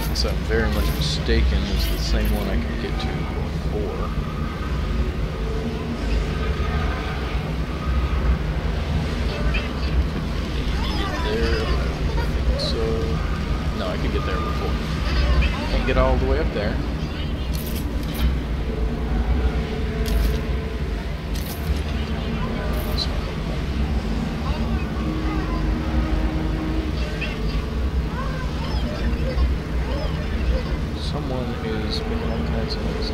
unless I'm very much mistaken, is the same one I could get to before. There, but I don't think so. No, I could get there before. Can't get all the way up there. Someone is making all kinds of noise.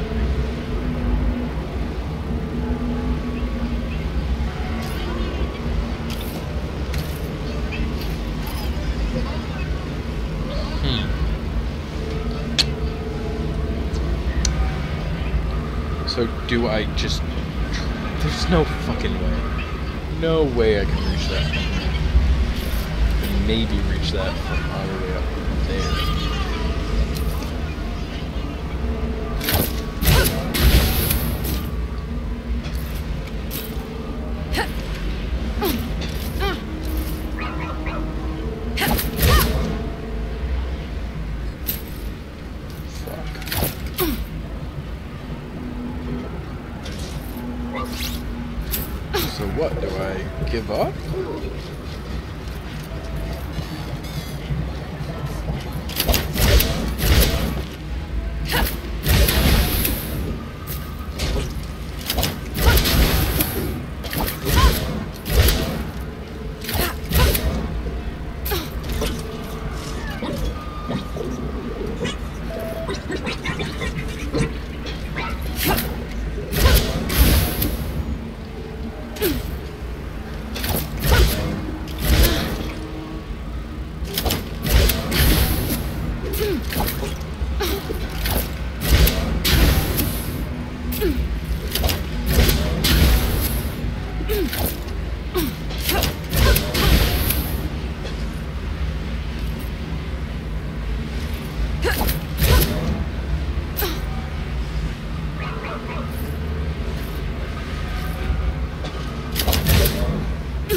So do I just... There's no fucking way. No way I can reach that from here. I can maybe reach that from all the way up there. So what, do I give up?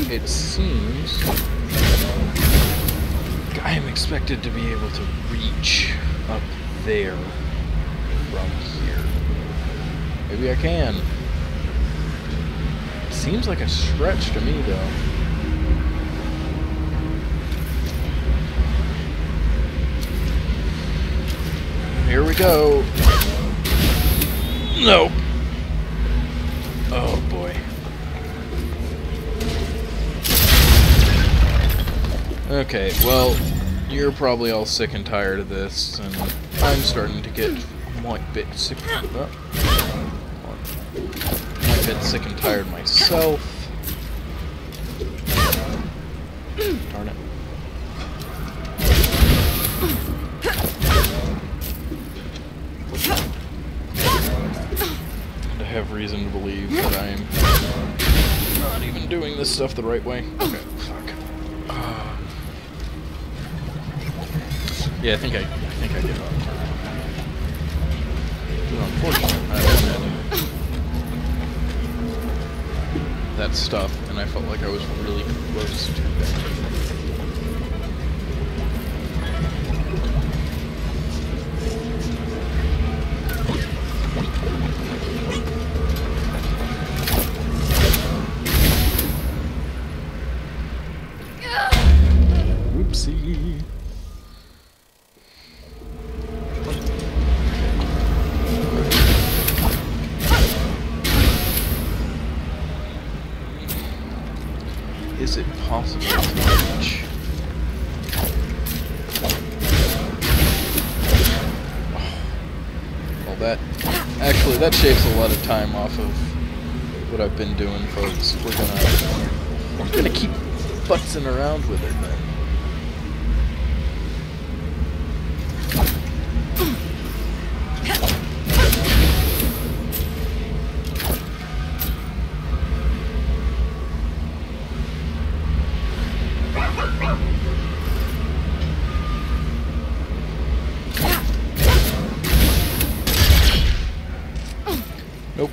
It seems I am expected to be able to reach up there from here. Maybe I can. It seems like a stretch to me, though. Here we go. Nope. Oh boy. Okay, well, you're probably all sick and tired of this, and I'm starting to get a bit sick. A bit sick and tired myself. Darn it. And I have reason to believe that I'm not even doing this stuff the right way. Okay, fuck. Yeah, I think I give up. Unfortunately, I wanted that stuff, and I felt like I was really close to that. Whoopsie. Is it possible to reach? Well, that shaves a lot of time off of what I've been doing, folks. We're gonna keep futzing around with it then. Nope.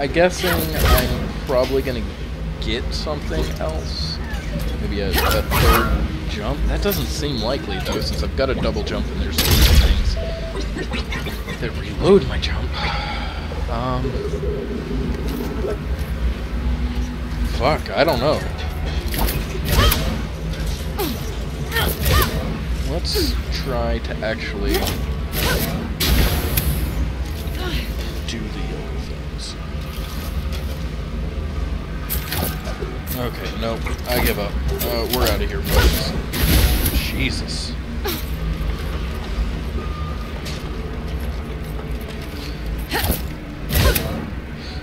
I'm guessing I'm probably gonna get something else. Maybe a third jump. That doesn't seem likely though, since I've got a double jump and there's two things that reload my jump. Fuck, I don't know. Let's try to actually do the other things. Okay, nope, I give up. We're out of here, folks. Jesus.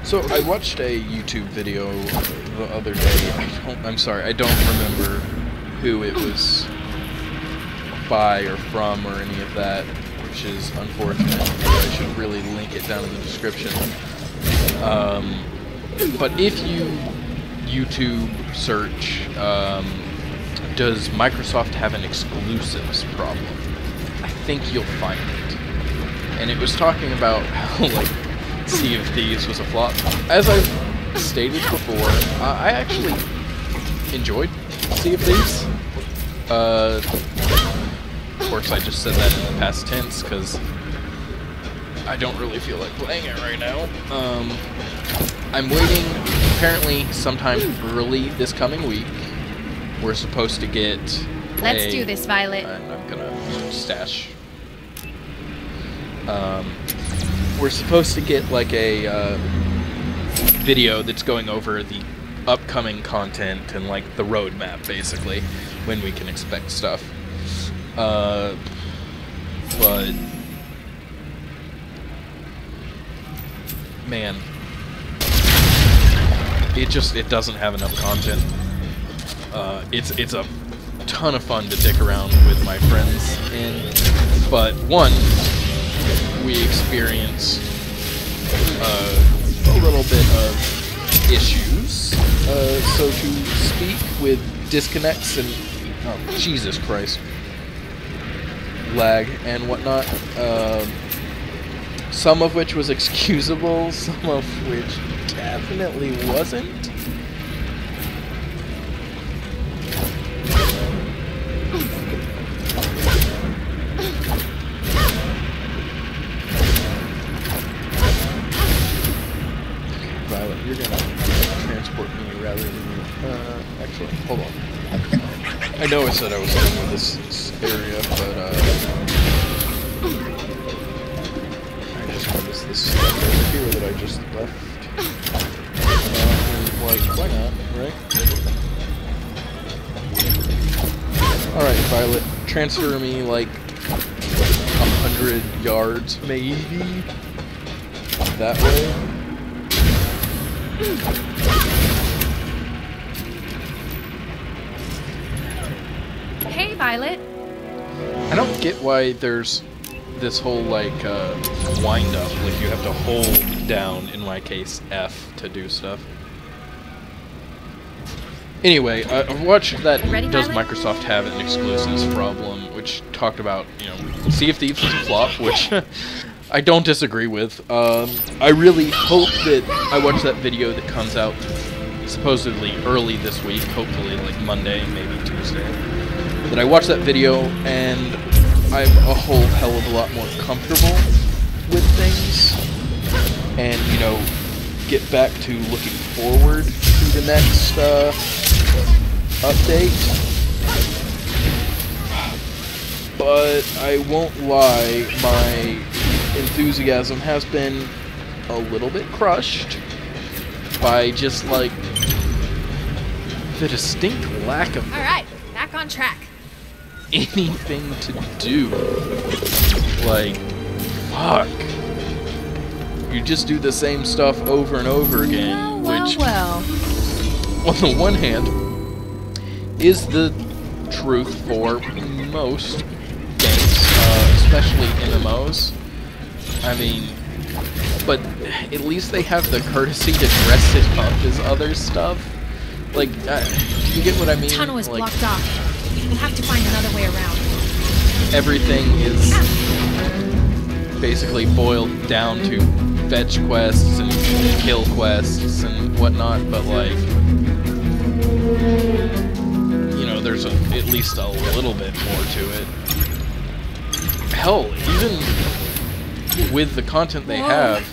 So I watched a YouTube video the other day. I'm sorry, I don't remember who it was by or from or any of that, which is unfortunate. I should really link it down in the description. But if you YouTube search, does Microsoft have an exclusives problem? I think you'll find it. And it was talking about how, like, Sea of Thieves was a flop. As I've stated before, I actually enjoyed Sea of Thieves. Of course, I just said that in the past tense because I don't really feel like playing it right now. I'm waiting, apparently sometime early this coming week, we're supposed to get Let's do this, Violet. I'm gonna stash. We're supposed to get like a video that's going over the upcoming content and like the roadmap, basically, when we can expect stuff. But man, it doesn't have enough content. It's a ton of fun to dick around with my friends in, but one, we experience a little bit of issues, so to speak, with disconnects and Jesus Christ, lag and whatnot. Some of which was excusable, some of which definitely wasn't. Violet, you're gonna transport me rather than you. Actually, hold on. I know I said I was done with this area, but I just noticed this stuff over here that I just left. Like, why not, right? Alright, Violet, transfer me like 100 yards, maybe? That way? Hey, Violet. I don't get why there's this whole, like, wind up. Like, you have to hold down, in my case, F to do stuff. Anyway, I've watched that Does Microsoft Have an Exclusives problem, which talked about, you know, Sea of Thieves was a flop, which I don't disagree with. I really hope that I watch that video that comes out supposedly early this week, hopefully like Monday, maybe Tuesday. That I watch that video and I'm a whole hell of a lot more comfortable with things, and, you know, get back to looking forward to the next update. But I won't lie, my enthusiasm has been a little bit crushed by just, like, the distinct lack of Alright, back on track. anything to do. Like, fuck. You just do the same stuff over and over again, which, on the one hand, is the truth for most games, especially MMOs. I mean, but at least they have the courtesy to dress it up as other stuff. Like, do you get what I mean? The tunnel is like, blocked off. We'll have to find another way around. Everything is basically boiled down to fetch quests and kill quests and whatnot, but like, you know, there's at least a little bit more to it. Hell, even with the content they have,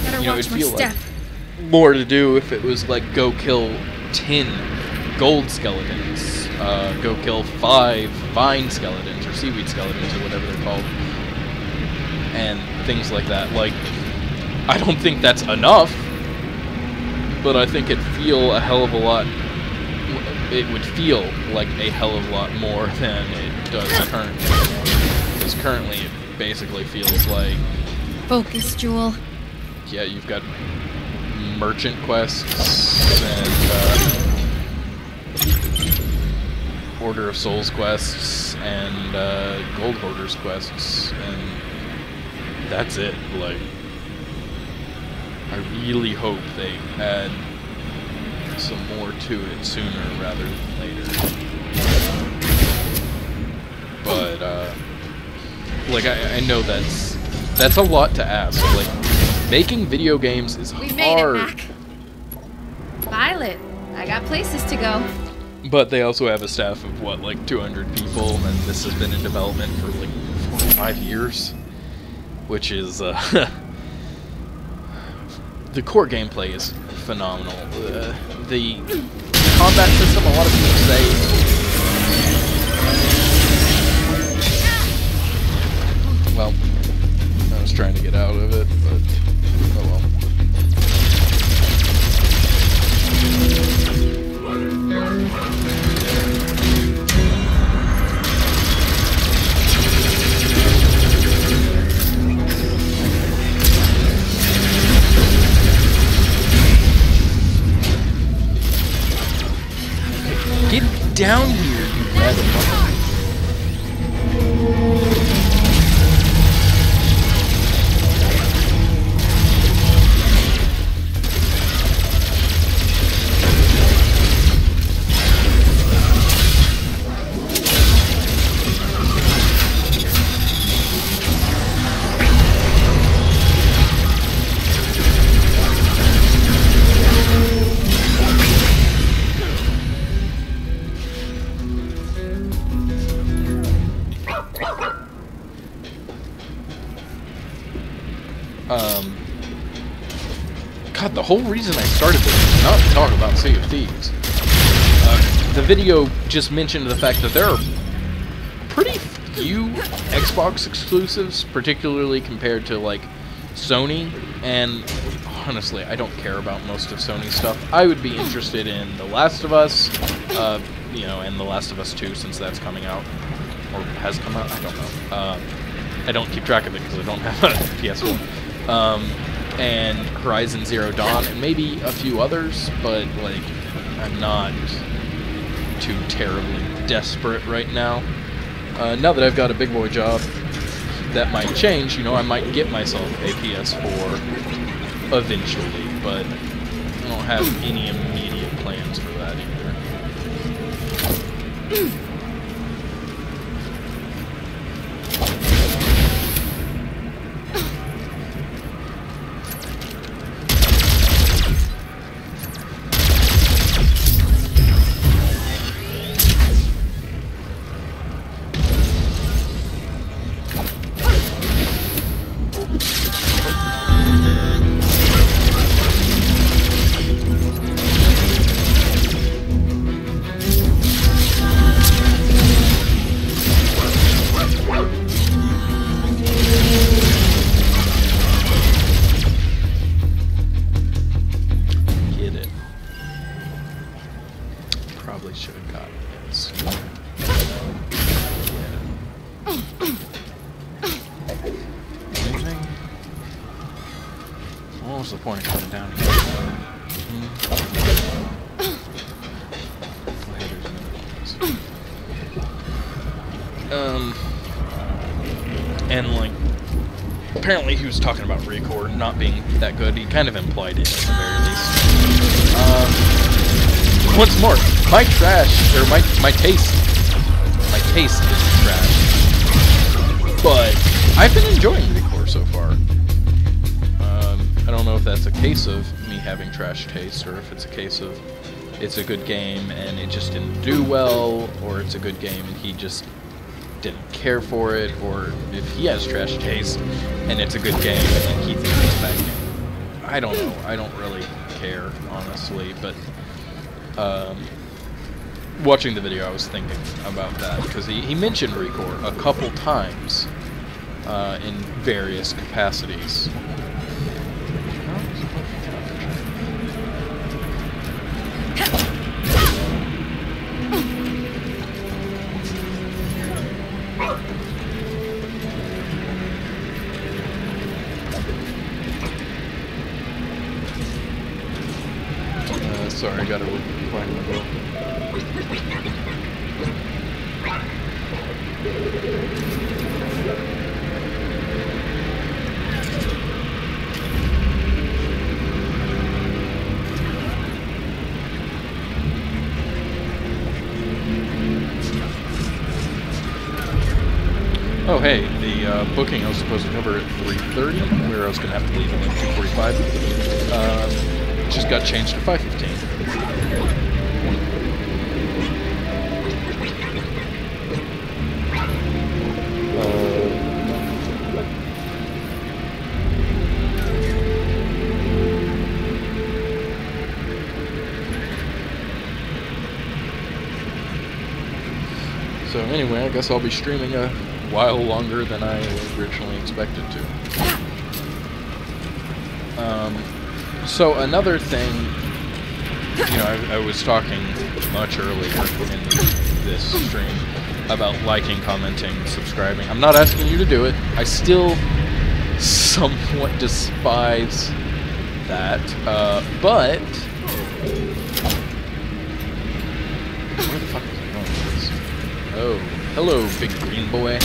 Better you know, watch it'd my feel step. like more to do if it was like go kill 10 gold skeletons, go kill 5 vine skeletons or seaweed skeletons or whatever they're called, and things like that. Like, I don't think that's enough, but I think it'd feel a hell of a lot. It would feel like a hell of a lot more than it does currently. Because currently it basically feels like, Focus, Jewel. yeah, you've got merchant quests and Order of Souls quests and Gold Hoarders quests, and that's it. Like, I really hope they add some more to it sooner rather than later. But like, I know that's a lot to ask. Like, making video games is We made it, hard. Mac. Violet, I got places to go. But they also have a staff of, what, like 200 people, and this has been in development for like 4 or 5 years, which is, the core gameplay is phenomenal. The combat system, a lot of people say, well, I was trying to get out of it, but oh well. Get down here, you motherfucker. God, the whole reason I started this is not to talk about Sea of Thieves. The video just mentioned the fact that there are pretty few Xbox exclusives, particularly compared to, like, Sony, and honestly, I don't care about most of Sony's stuff. I would be interested in The Last of Us, you know, and The Last of Us 2, since that's coming out, or has come out, I don't know. I don't keep track of it because I don't have a PS4. And Horizon Zero Dawn, and maybe a few others, but, like, I'm not too terribly desperate right now. Now that I've got a big boy job, that might change. You know, I might get myself a PS4 eventually, but I don't have any immediate plans for that either. Probably should have gotten this. Anything? What was the point of coming down here? And like, apparently he was talking about Recore not being that good. He kind of implied it at the very least. Once more, my trash, or my taste is trash. But I've been enjoying Recore. so far. I don't know if that's a case of me having trash taste, or if it's a case of it's a good game and it just didn't do well, or it's a good game and he just didn't care for it, or if he has trash taste and it's a good game and he thinks it's a bad game. I don't know. I don't really care, honestly, but watching the video I was thinking about that, because he mentioned Recore a couple times in various capacities. Sorry, I gotta find my book. Oh hey, the booking I was supposed to cover at 3:30, where I was gonna have to leave at like 2:45. Just got changed to 5:15. So anyway, I guess I'll be streaming a while longer than I originally expected to. So another thing, you know, I was talking much earlier in this stream about liking, commenting, subscribing. I'm not asking you to do it. I still somewhat despise that, but where the fuck is I going with this? Oh, hello, big green boy.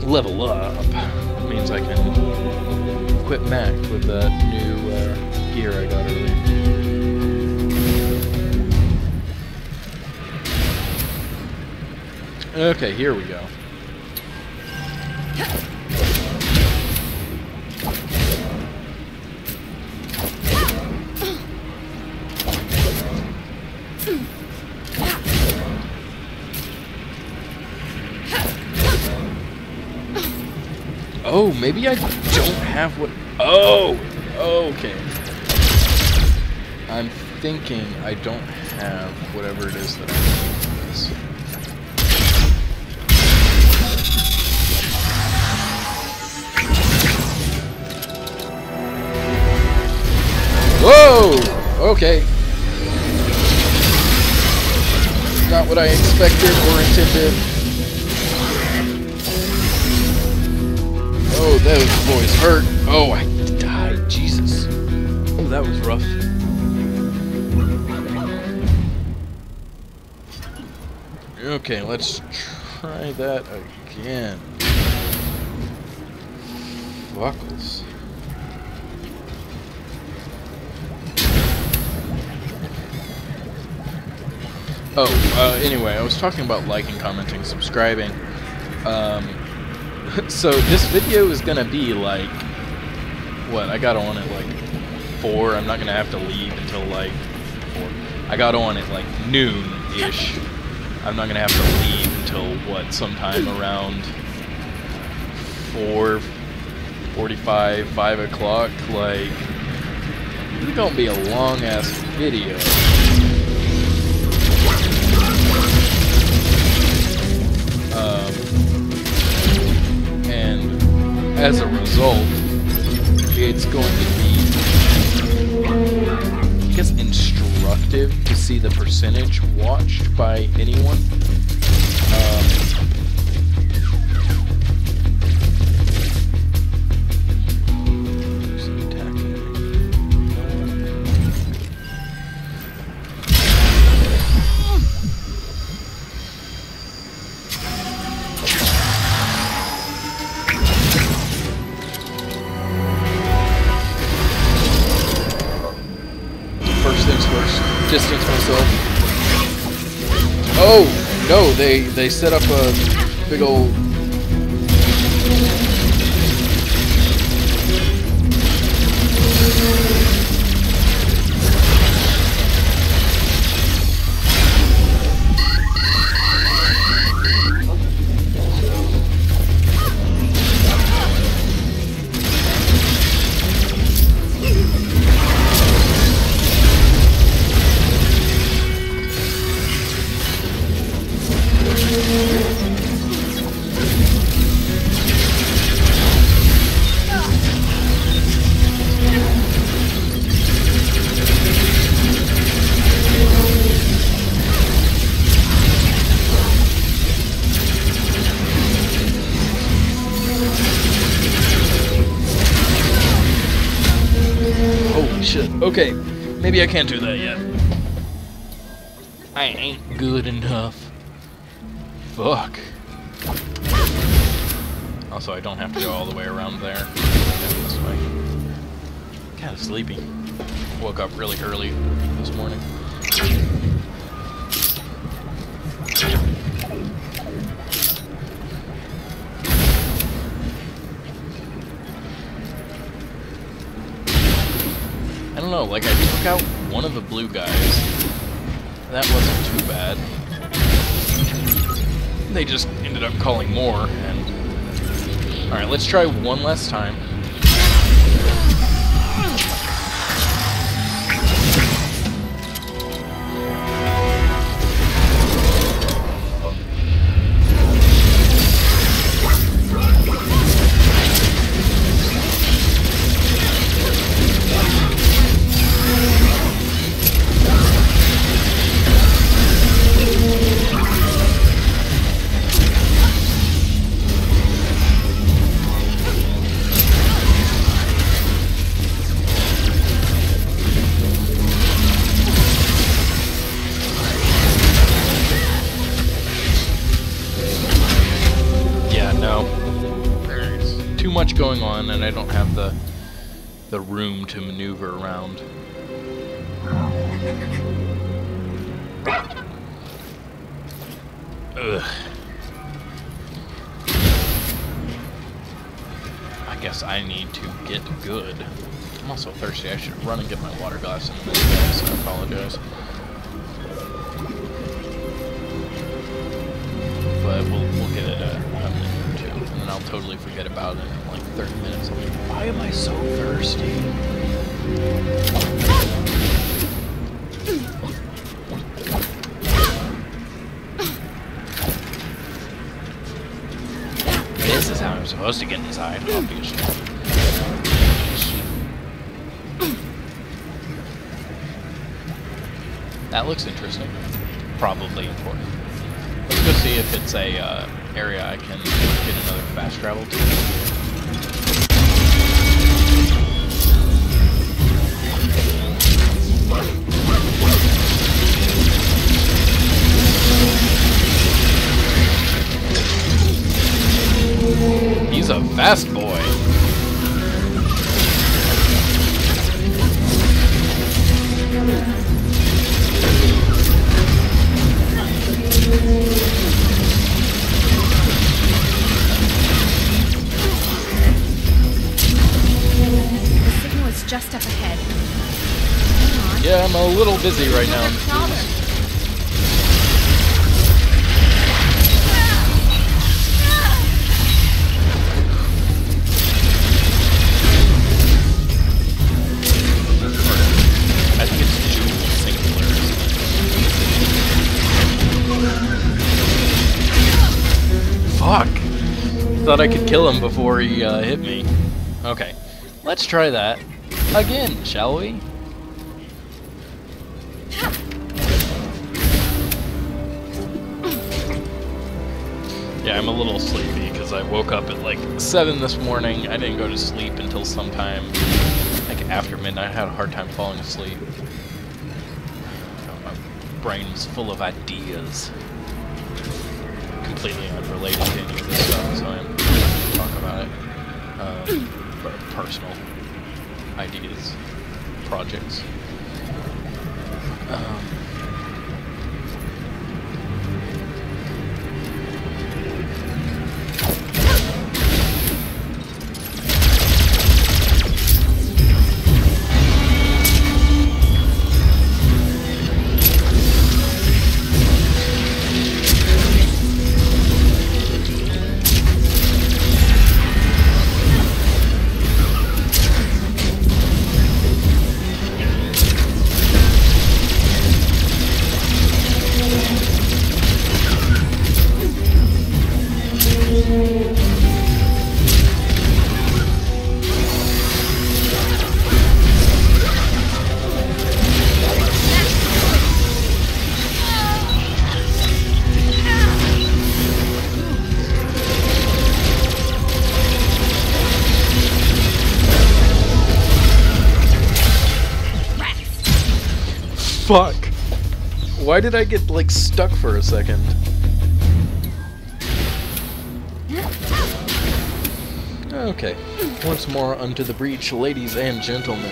Level up means I can quit Mac with that new gear I got earlier. Okay, here we go. Oh, maybe I don't have what... Oh! Okay. I'm thinking I don't have whatever it is that I need for this. Whoa! Okay. Not what I expected or intended. Oh, those boys hurt. Oh, I died. Jesus. Oh, that was rough. Okay, let's try that again. Fuckles. Oh, anyway, I was talking about liking, commenting, subscribing. So this video is gonna be like, what, I got on at like 4, I'm not gonna have to leave until like 4. I got on at like noon-ish. I'm not gonna have to leave until, what, sometime around 4:45, 5 o'clock, like, it's gonna be a long ass video. And as a result, it's going to be, I guess, instructive to see the percentage watched by anyone. Distance myself. Oh no, they set up a big old. Shit. Okay, maybe I can't do that yet. I ain't good enough. Fuck. Also, I don't have to go all the way around there. This way. Kinda sleepy. Woke up really early this morning. I don't know, like I took out one of the blue guys. That wasn't too bad. They just ended up calling more, and... Alright, let's try one last time. Much going on, and I don't have the room to maneuver around. Ugh. I guess I need to get good. I'm also thirsty. I should run and get my water glass in a minute, guys. I apologize. But we'll get it a minute or two, and then I'll totally forget about it in like 30 minutes. I'll be like, why am I so thirsty? This is how I'm supposed to get inside, obviously. That looks interesting. Probably important. Let's go see if it's a area I can get another fast travel to. He's a fast boy. Just up ahead. Yeah, I'm a little busy right now. thought I could kill him before he hit me. Okay, let's try that again, shall we? Yeah, I'm a little sleepy because I woke up at like 7 this morning. I didn't go to sleep until sometime like after midnight. I had a hard time falling asleep. My brain was full of ideas. Completely unrelated to any of this stuff, so I'm going to talk about it. But personal ideas, projects. Fuck! Why did I get, like, stuck for a second? Okay. Once more unto the breach, ladies and gentlemen.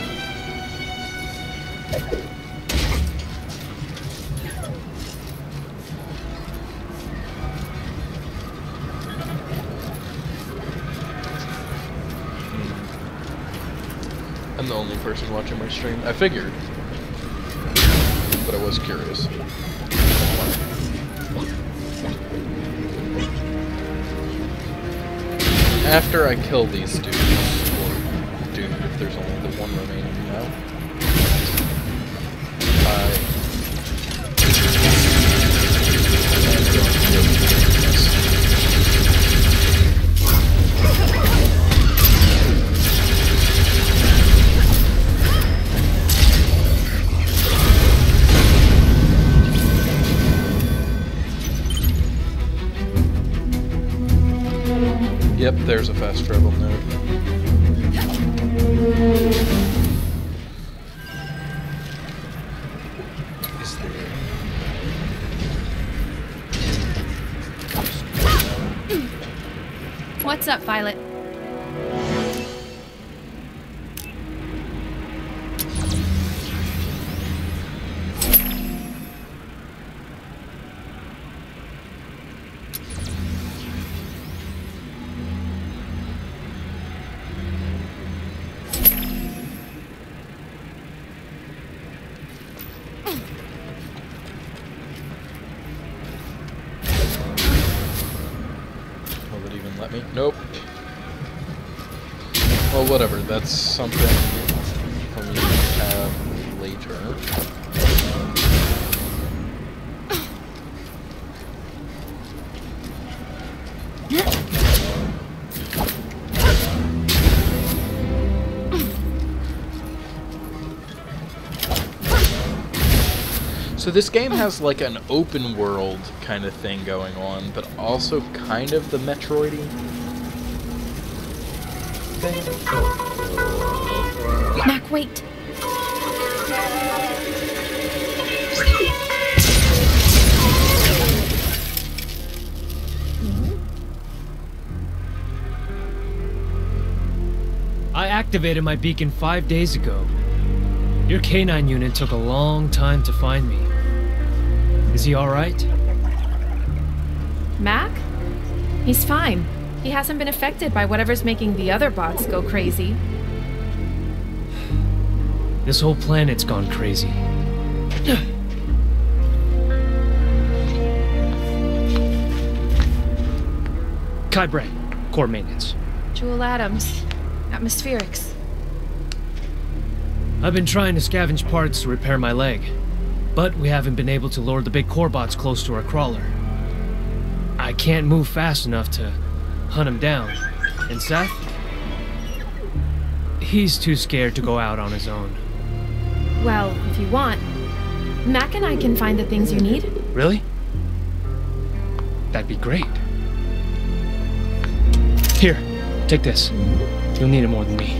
I'm the only person watching my stream. I figured. But I was curious. After I kill these dudes, or dude, if there's only the one remaining now, yep, there's a fast travel node. Is there... What's up, Violet? Nope. Well, whatever. That's something for me to have later. So this game has like an open world kind of thing going on, but also kind of the Metroidy thing. Mac, wait. I activated my beacon 5 days ago. Your K9 unit took a long time to find me. Is he alright? Mac? He's fine. He hasn't been affected by whatever's making the other bots go crazy. This whole planet's gone crazy. Kai Bray, core maintenance. Jewel Adams. Atmospherics. I've been trying to scavenge parts to repair my leg, but we haven't been able to lure the big core bots close to our crawler. I can't move fast enough to hunt him down. And Seth? He's too scared to go out on his own. Well, if you want, Mac and I can find the things you need. Really? That'd be great. Here, take this. You'll need it more than me.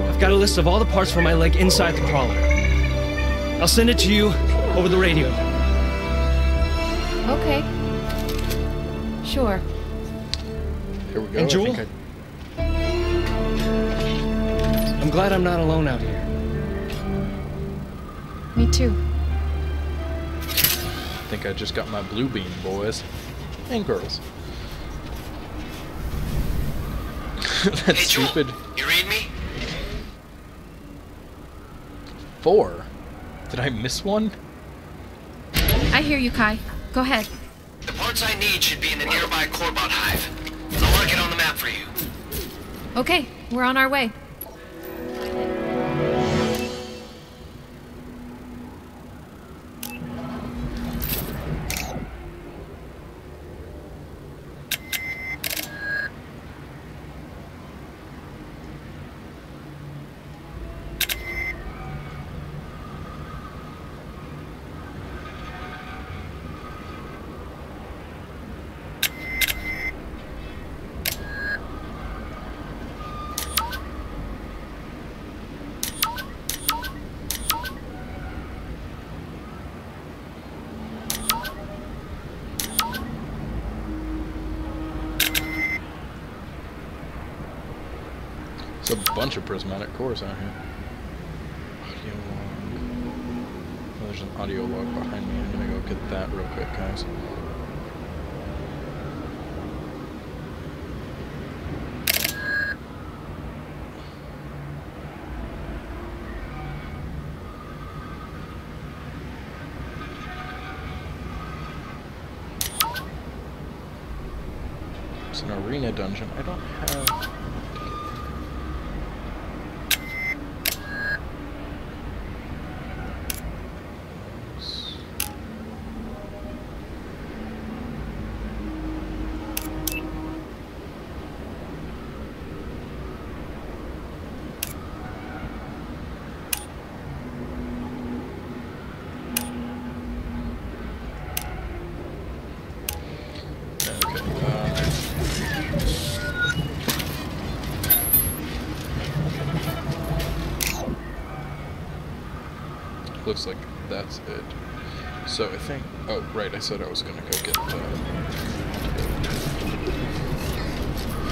I've got a list of all the parts for my leg inside the crawler. I'll send it to you over the radio. Okay. Sure. Here we go. And Jewel? I'm glad I'm not alone out here. Me too. I think I just got my blue beam, boys. And girls. That's stupid. You read me? 4. Did I miss one? I hear you, Kai. Go ahead. The parts I need should be in the nearby Corbot hive. I'll mark it on the map for you. Okay, we're on our way. There's a bunch of prismatic cores out here. Audio log. Oh, there's an audio log behind me. I'm gonna go get that real quick, guys. It's an arena dungeon. I don't have... Looks like that's it. So I think... Oh, right, I said I was gonna go get...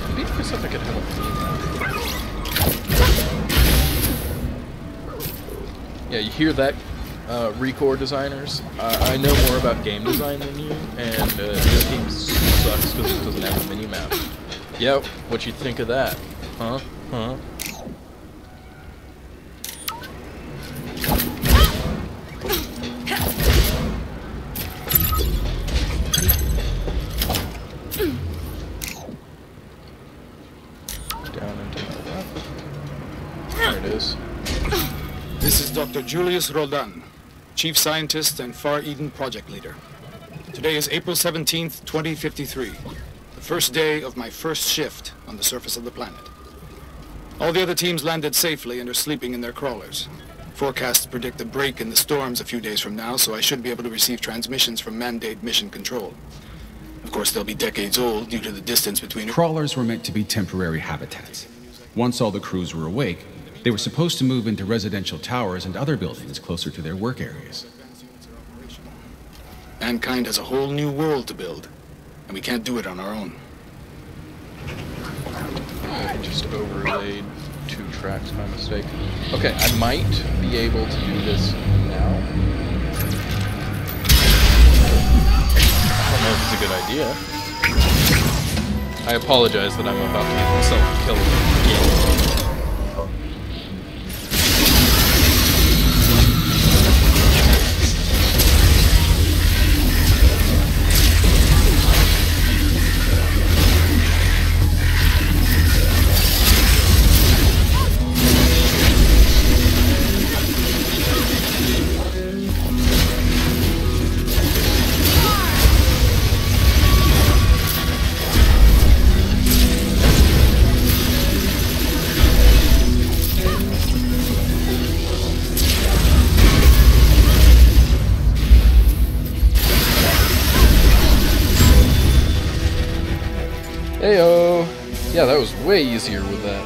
Maybe if I said I could have a theme. Yeah, you hear that, Recore designers? I know more about game design than you, and this game sucks because it doesn't have a mini-map. Yep, what you think of that? Huh? Huh? Dr. Julius Roldan, Chief Scientist and Far Eden Project Leader. Today is April 17th, 2053, the first day of my first shift on the surface of the planet. All the other teams landed safely and are sleeping in their crawlers. Forecasts predict a break in the storms a few days from now, so I should be able to receive transmissions from Mandate Mission Control. Of course, they'll be decades old due to the distance between... Crawlers were meant to be temporary habitats. Once all the crews were awake, they were supposed to move into residential towers and other buildings closer to their work areas. Mankind has a whole new world to build, and we can't do it on our own. I just overlaid 2 tracks by mistake. Okay, I might be able to do this now. I don't know if it's a good idea. I apologize that I'm about to give myself a kill again. Heyo! Yeah, that was way easier with that.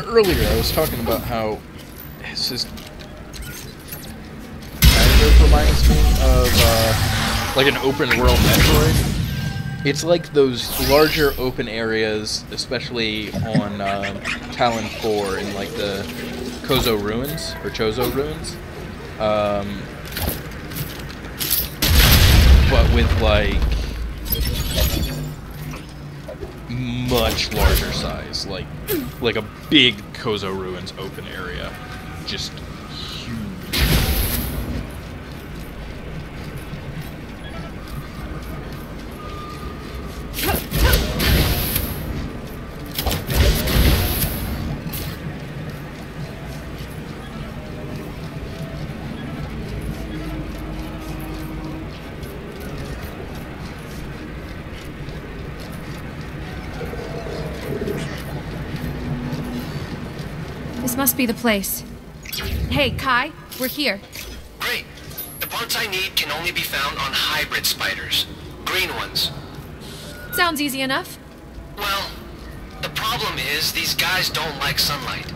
Earlier, I was talking about how this is kind of reminds me of like an open world Metroid. It's like those larger open areas, especially on Talon 4 in like the Chozo Ruins. But with like much larger size, like a big Chozo Ruins open area, just huge. This must be the place. Hey, Kai, we're here. Great. The parts I need can only be found on hybrid spiders. Green ones. Sounds easy enough. Well, the problem is these guys don't like sunlight.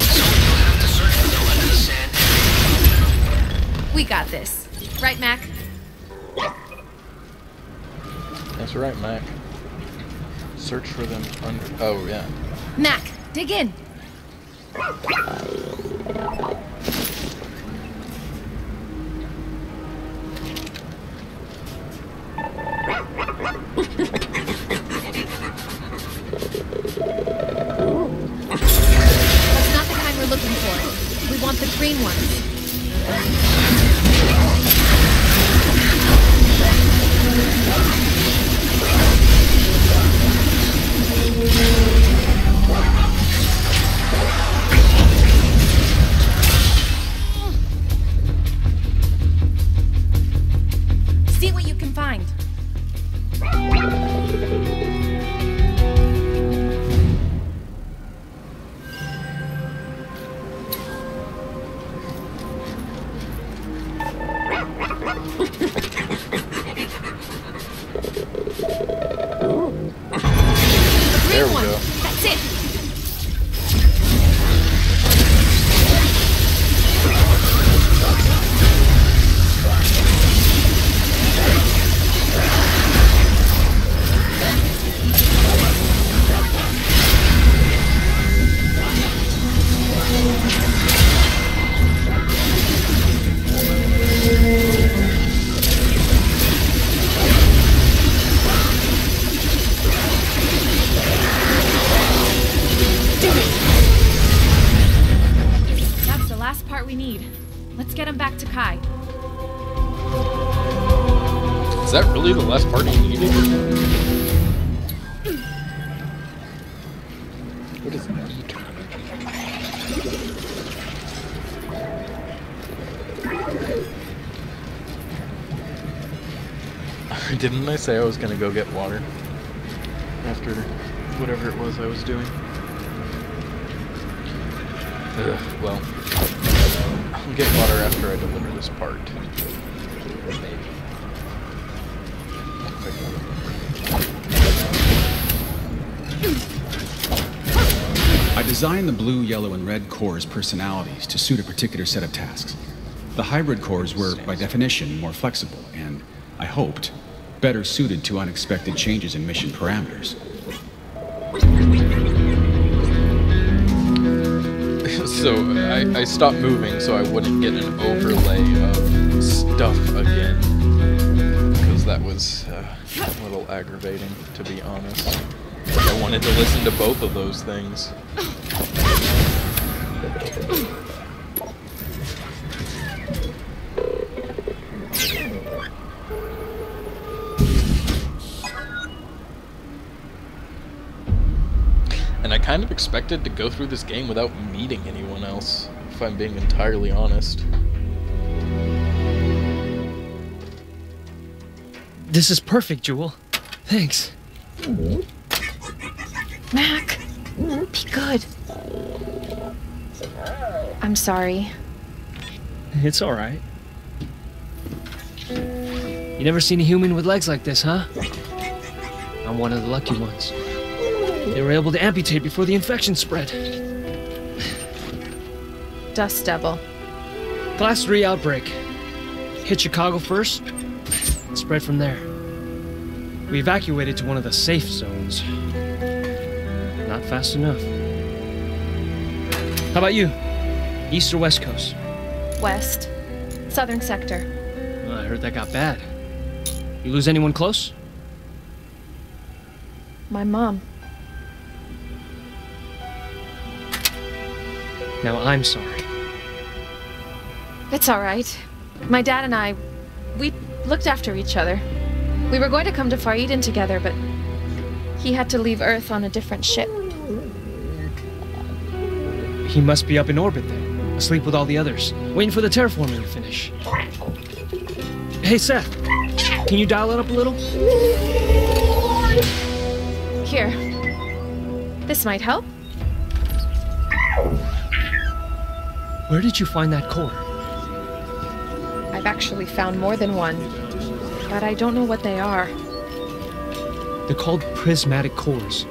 So you'll have to search for them under the sand. We got this. Right, Mac? That's right, Mac. Search for them under... Oh, yeah. Mac, dig in. That's not the kind we're looking for. We want the green ones. See what you can find. There we go. That's it. That's the last part we need. Let's get him back to Kai. Is that really the last part you needed? What is that? Didn't I say I was gonna go get water? After whatever it was I was doing? Well, I'll get water after I deliver this part. I designed the blue, yellow, and red cores' personalities to suit a particular set of tasks. The hybrid cores were, by definition, more flexible and, I hoped, better suited to unexpected changes in mission parameters. So I stopped moving so I wouldn't get an overlay of stuff again, because that was a little aggravating, to be honest. I wanted to listen to both of those things. And I kind of expected to go through this game without meeting anyone else, if I'm being entirely honest. This is perfect, Jewel. Thanks. Mac, be good. I'm sorry. It's alright. You never seen a human with legs like this, huh? I'm one of the lucky ones. They were able to amputate before the infection spread. Dust Devil. Class 3 outbreak. Hit Chicago first, and spread from there. We evacuated to one of the safe zones. Not fast enough. How about you? East or West Coast? West. Southern sector. Well, I heard that got bad. You lose anyone close? My mom. Now I'm sorry. It's all right. My dad and I, we looked after each other. We were going to come to Far Eden together, but he had to leave Earth on a different ship. He must be up in orbit then, asleep with all the others, waiting for the terraforming to finish. Hey, Seth, can you dial it up a little? Here. This might help. Where did you find that core? I've actually found more than one, but I don't know what they are. They're called prismatic cores.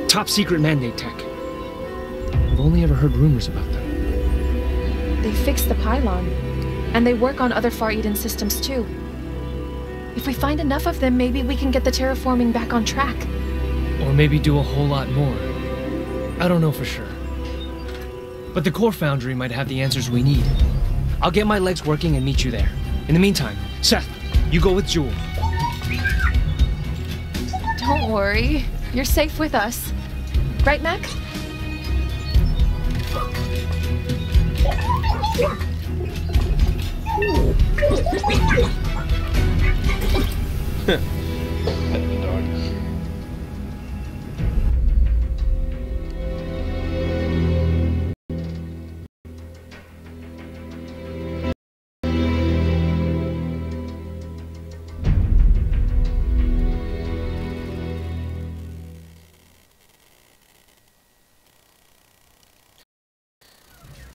Top secret mandate tech. I've only ever heard rumors about them. They fixed the pylon, and they work on other Far Eden systems too. If we find enough of them, maybe we can get the terraforming back on track. Or maybe do a whole lot more. I don't know for sure. But the core foundry might have the answers we need. I'll get my legs working and meet you there. In the meantime, Seth, you go with Jewel. Don't worry. You're safe with us. Right, Mac?